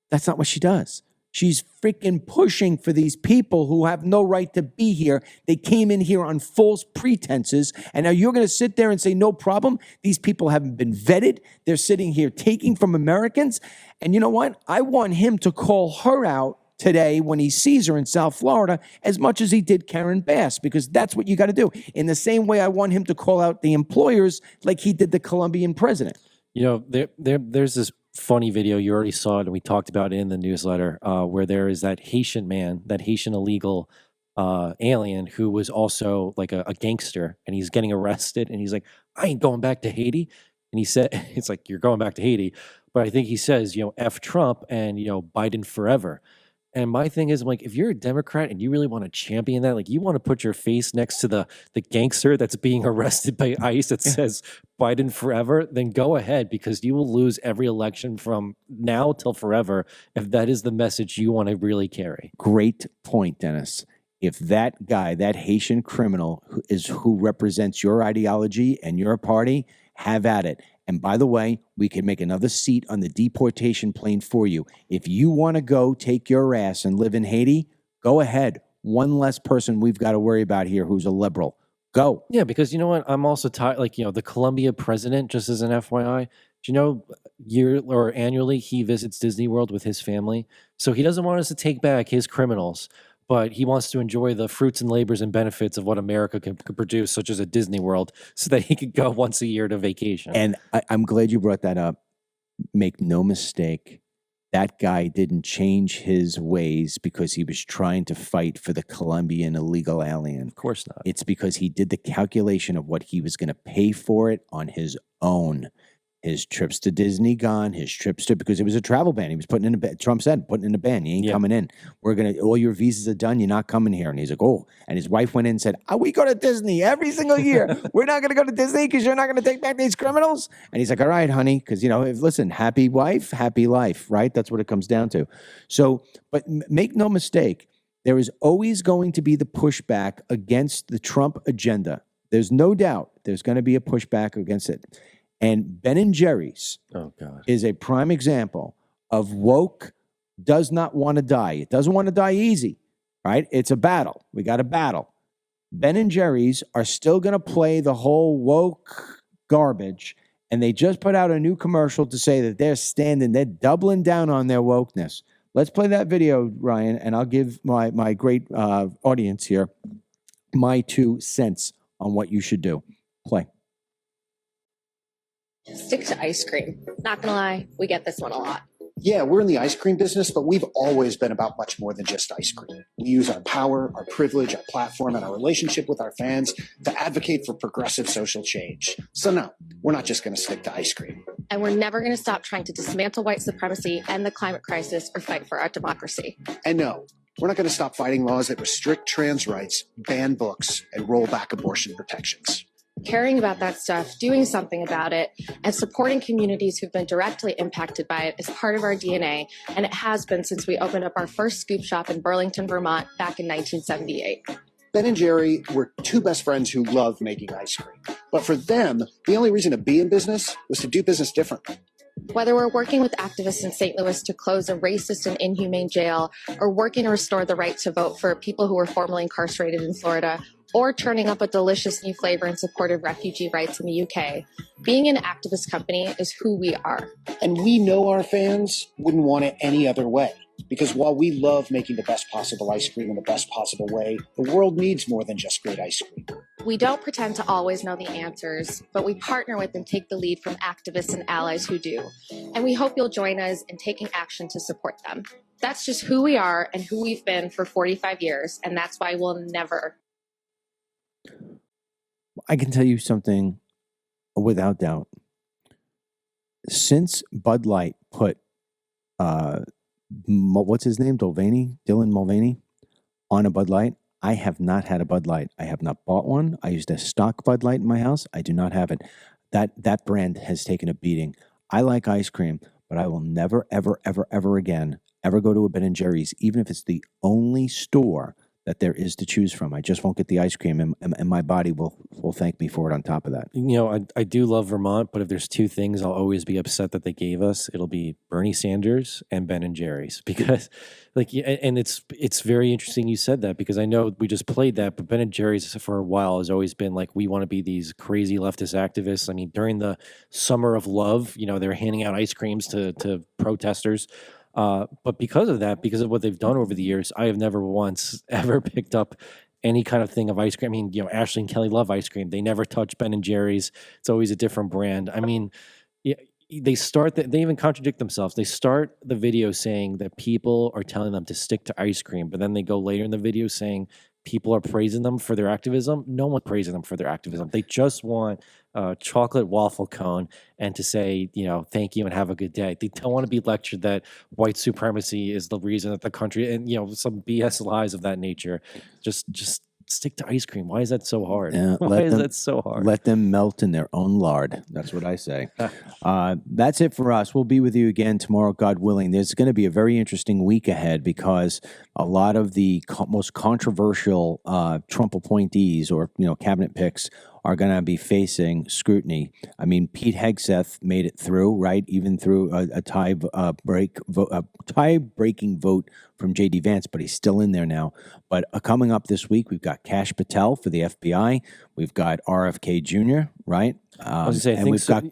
that's not what she does. She's freaking pushing for these people who have no right to be here. They came in here on false pretenses, and now you're going to sit there and say, no problem? These people haven't been vetted. They're sitting here taking from Americans. And you know what? I want him to call her out today when he sees her in South Florida as much as he did Karen Bass, because that's what you got to do. In the same way I want him to call out the employers like he did the Colombian president. You know, there's this funny video, you already saw it, and we talked about it in the newsletter, where there is that Haitian man, that Haitian illegal alien who was also like a gangster, and he's getting arrested, and he's like, I ain't going back to Haiti. And he said, it's like, you're going back to Haiti. But I think he says, F Trump and, Biden forever. And my thing is, I'm like, if you're a Democrat and you really want to champion that, like you want to put your face next to the gangster that's being arrested by ICE that says Biden forever, then go ahead, because you will lose every election from now till forever if that is the message you want to really carry. Great point, Dennis. If that guy, that Haitian criminal who represents your ideology and your party, have at it. And by the way, we can make another seat on the deportation plane for you. If you want to go take your ass and live in Haiti, go ahead. One less person we've got to worry about here who's a liberal. Go. Yeah, because you know what? I'm also tired. Like, the Colombia president, just as an FYI, do you know, year or annually, he visits Disney World with his family. So he doesn't want us to take back his criminals, but he wants to enjoy the fruits and labors and benefits of what America could produce, such as a Disney World, so that he could go once a year to vacation. And I'm glad you brought that up. Make no mistake, that guy didn't change his ways because he was trying to fight for the Colombian illegal alien. Of course not. It's because he did the calculation of what he was going to pay for it on his own. His trips to Disney gone, because it was a travel ban. He was putting in a ban. Trump said, putting in a ban. You ain't coming in. All your visas are done. You're not coming here. And he's like, oh. And his wife went in and said, we go to Disney every single year. We're not going to go to Disney because you're not going to take back these criminals. And he's like, all right, honey. Because, listen, happy wife, happy life, right? That's what it comes down to. So, but make no mistake, there is always going to be the pushback against the Trump agenda. There's no doubt there's going to be a pushback against it. And Ben & Jerry's is a prime example of woke does not want to die. It doesn't want to die easy, right? It's a battle. We got a battle. Ben & Jerry's are still going to play the whole woke garbage, and they just put out a new commercial to say that they're doubling down on their wokeness. Let's play that video, Ryan, and I'll give my great audience here my 2 cents on what you should do. Play. Stick to ice cream. Not gonna lie, we get this one a lot. Yeah, we're in the ice cream business, but we've always been about much more than just ice cream. We use our power, our privilege, our platform, and our relationship with our fans to advocate for progressive social change. So no, we're not just going to stick to ice cream. And we're never going to stop trying to dismantle white supremacy, end the climate crisis, or fight for our democracy. And no, we're not going to stop fighting laws that restrict trans rights, ban books, and roll back abortion protections. Caring about that stuff, doing something about it, and supporting communities who've been directly impacted by it is part of our DNA, and it has been since we opened up our first scoop shop in Burlington, Vermont back in 1978. Ben & Jerry were 2 best friends who loved making ice cream. But for them, the only reason to be in business was to do business differently. Whether we're working with activists in St. Louis to close a racist and inhumane jail, or working to restore the right to vote for people who were formerly incarcerated in Florida, or turning up a delicious new flavor in support of refugee rights in the UK, being an activist company is who we are. And we know our fans wouldn't want it any other way. Because while we love making the best possible ice cream in the best possible way, the world needs more than just great ice cream. We don't pretend to always know the answers, but we partner with and take the lead from activists and allies who do. And we hope you'll join us in taking action to support them. That's just who we are and who we've been for 45 years, and that's why we'll never. I can tell you something without doubt. Since Bud Light put what's his name? Dylan Mulvaney on a Bud Light, I have not had a Bud Light. I have not bought one. I used to stock Bud Light in my house. I do not have it. That brand has taken a beating. I like ice cream, but I will never, ever, ever, ever again ever go to a Ben & Jerry's, even if it's the only store that there is to choose from. I just won't get the ice cream, and my body will thank me for it on top of that. I do love Vermont, but if there's 2 things I'll always be upset that they gave us, it'll be Bernie Sanders and Ben & Jerry's. Because, and it's very interesting you said that, because I know we just played that, but Ben & Jerry's for a while has always been like, we want to be these crazy leftist activists. I mean, during the Summer of Love, they were handing out ice creams to protesters. But because of what they've done over the years, I have never once ever picked up any kind of thing of ice cream. I mean, Ashley and Kelly love ice cream. They never touch Ben & Jerry's. It's always a different brand. I mean, they even contradict themselves. They start the video saying that people are telling them to stick to ice cream, but then they go later in the video saying people are praising them for their activism. No one's praising them for their activism. They just want a chocolate waffle cone and to say, thank you and have a good day. They don't want to be lectured that white supremacy is the reason that the country, and some BS lies of that nature. Just stick to ice cream. Why is that so hard? Why is that so hard? Let them melt in their own lard. That's what I say. That's it for us. We'll be with you again tomorrow, God willing. There's going to be a very interesting week ahead because a lot of the most controversial Trump appointees or cabinet picks are going to be facing scrutiny. I mean, Pete Hegseth made it through, right? Even through a tie-breaking vote from J.D. Vance, but he's still in there now. But coming up this week, we've got Kash Patel for the FBI. We've got RFK Jr., right? I was going to say, and we've got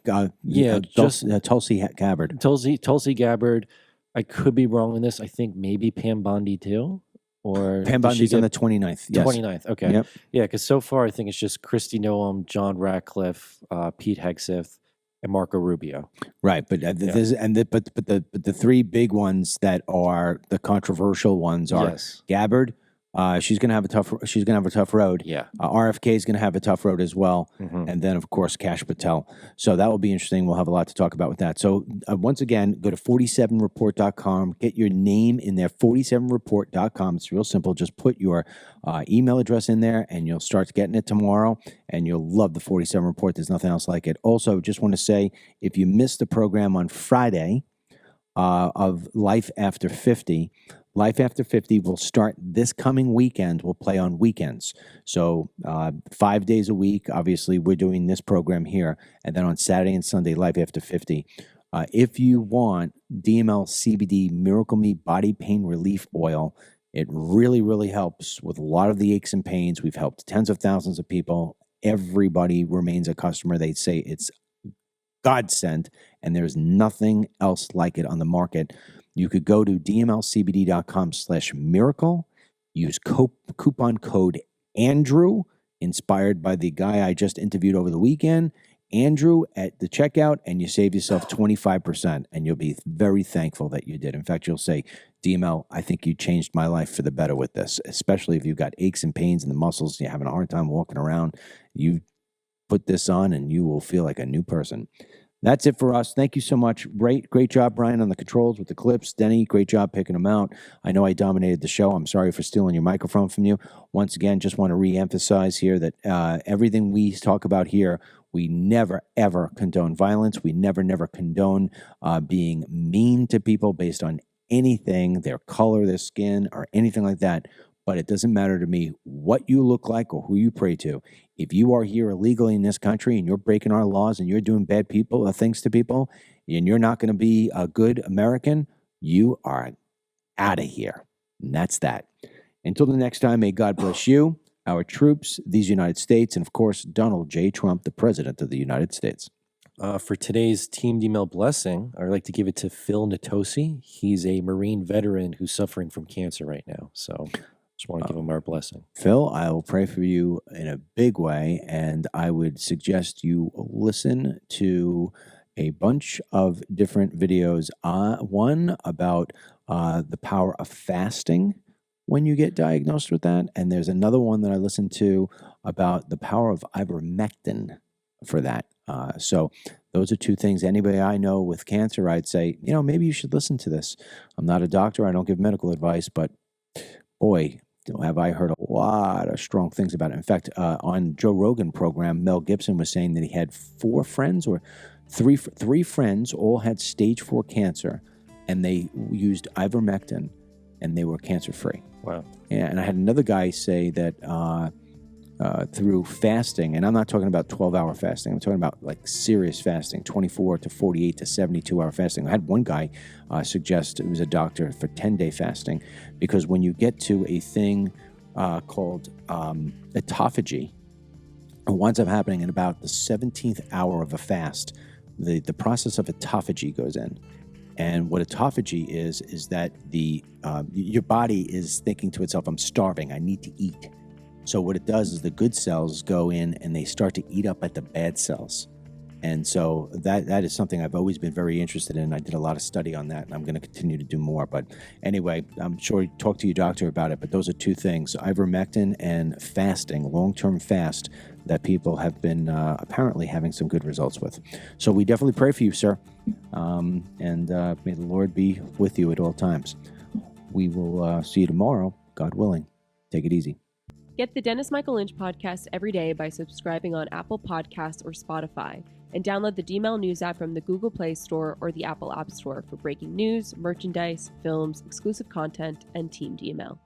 Tulsi Gabbard. Tulsi Gabbard. I could be wrong in this. I think maybe Pam Bondi too. Or Pam Bondi's on the 29th. Yes. 29th. Okay. Yep. Yeah, because so far I think it's just Kristi Noem, John Ratcliffe, Pete Hegseth, and Marco Rubio. Right, but the three big ones that are the controversial ones are Gabbard. She's gonna have a tough road. Yeah. RFK is gonna have a tough road as well, Mhm. and then of course Kash Patel. So that will be interesting. We'll have a lot to talk about with that. So once again, go to 47report.com. Get your name in there. 47report.com. It's real simple. Just put your email address in there, and you'll start getting it tomorrow. And you'll love the 47 Report. There's nothing else like it. Also, just want to say, if you missed the program on Friday of Life After 50. Life After 50 will start this coming weekend. We'll play on weekends. So 5 days a week, obviously, we're doing this program here. And then on Saturday and Sunday, Life After 50. If you want DML CBD Miracle Me Body Pain Relief Oil, it really, really helps with a lot of the aches and pains. We've helped tens of thousands of people. Everybody remains a customer. They say it's godsend, and there's nothing else like it on the market. You could go to dmlcbd.com/miracle, use coupon code Andrew, inspired by the guy I just interviewed over the weekend, Andrew, at the checkout, and you save yourself 25%, and you'll be very thankful that you did. In fact, you'll say, DML, I think you changed my life for the better with this, especially if you've got aches and pains in the muscles, you're having a hard time walking around. You put this on, and you will feel like a new person. That's it for us. Thank you so much. Great job, Brian, on the controls with the clips. Denny, great job picking them out. I know I dominated the show. I'm sorry for stealing your microphone from you. Once again, just want to reemphasize here that everything we talk about here, we never, ever condone violence. We never condone being mean to people based on anything, their color, their skin, or anything like that. But it doesn't matter to me what you look like or who you pray to. If you are here illegally in this country and you're breaking our laws and you're doing bad things to people, and you're not going to be a good American, you are out of here. And that's that. Until the next time, may God bless you, our troops, these United States, and of course, Donald J. Trump, the President of the United States. For today's Team DML blessing, I'd like to give it to Phil Natosi. He's a Marine veteran who's suffering from cancer right now. So just want to give him our blessing. Phil, I will pray for you in a big way, and I would suggest you listen to a bunch of different videos. One about the power of fasting when you get diagnosed with that, and there's another one that I listened to about the power of ivermectin for that. So those are two things. Anybody I know with cancer, I'd say, maybe you should listen to this. I'm not a doctor. I don't give medical advice, but boy, have I heard a lot of strong things about it. In fact, on Joe Rogan program, Mel Gibson was saying that he had three friends, all had stage 4 cancer, and they used ivermectin, and they were cancer-free. Wow. Yeah, and I had another guy say that through fasting, and I'm not talking about 12-hour fasting. I'm talking about like serious fasting, 24 to 48 to 72-hour fasting. I had one guy suggest, it was a doctor, for 10-day fasting, because when you get to a thing called autophagy, it winds up happening in about the 17th hour of a fast. The process of autophagy goes in. And what autophagy is that your body is thinking to itself, I'm starving, I need to eat. So what it does is the good cells go in and they start to eat up at the bad cells. And so that is something I've always been very interested in. I did a lot of study on that, and I'm going to continue to do more. But anyway, I'm sure you talk to your doctor about it, but those are two things, ivermectin and fasting, long-term fast, that people have been apparently having some good results with. So we definitely pray for you, sir. And may the Lord be with you at all times. We will see you tomorrow, God willing. Take it easy. Get the Dennis Michael Lynch podcast every day by subscribing on Apple Podcasts or Spotify, and download the DML News app from the Google Play Store or the Apple App Store for breaking news, merchandise, films, exclusive content, and Team DML.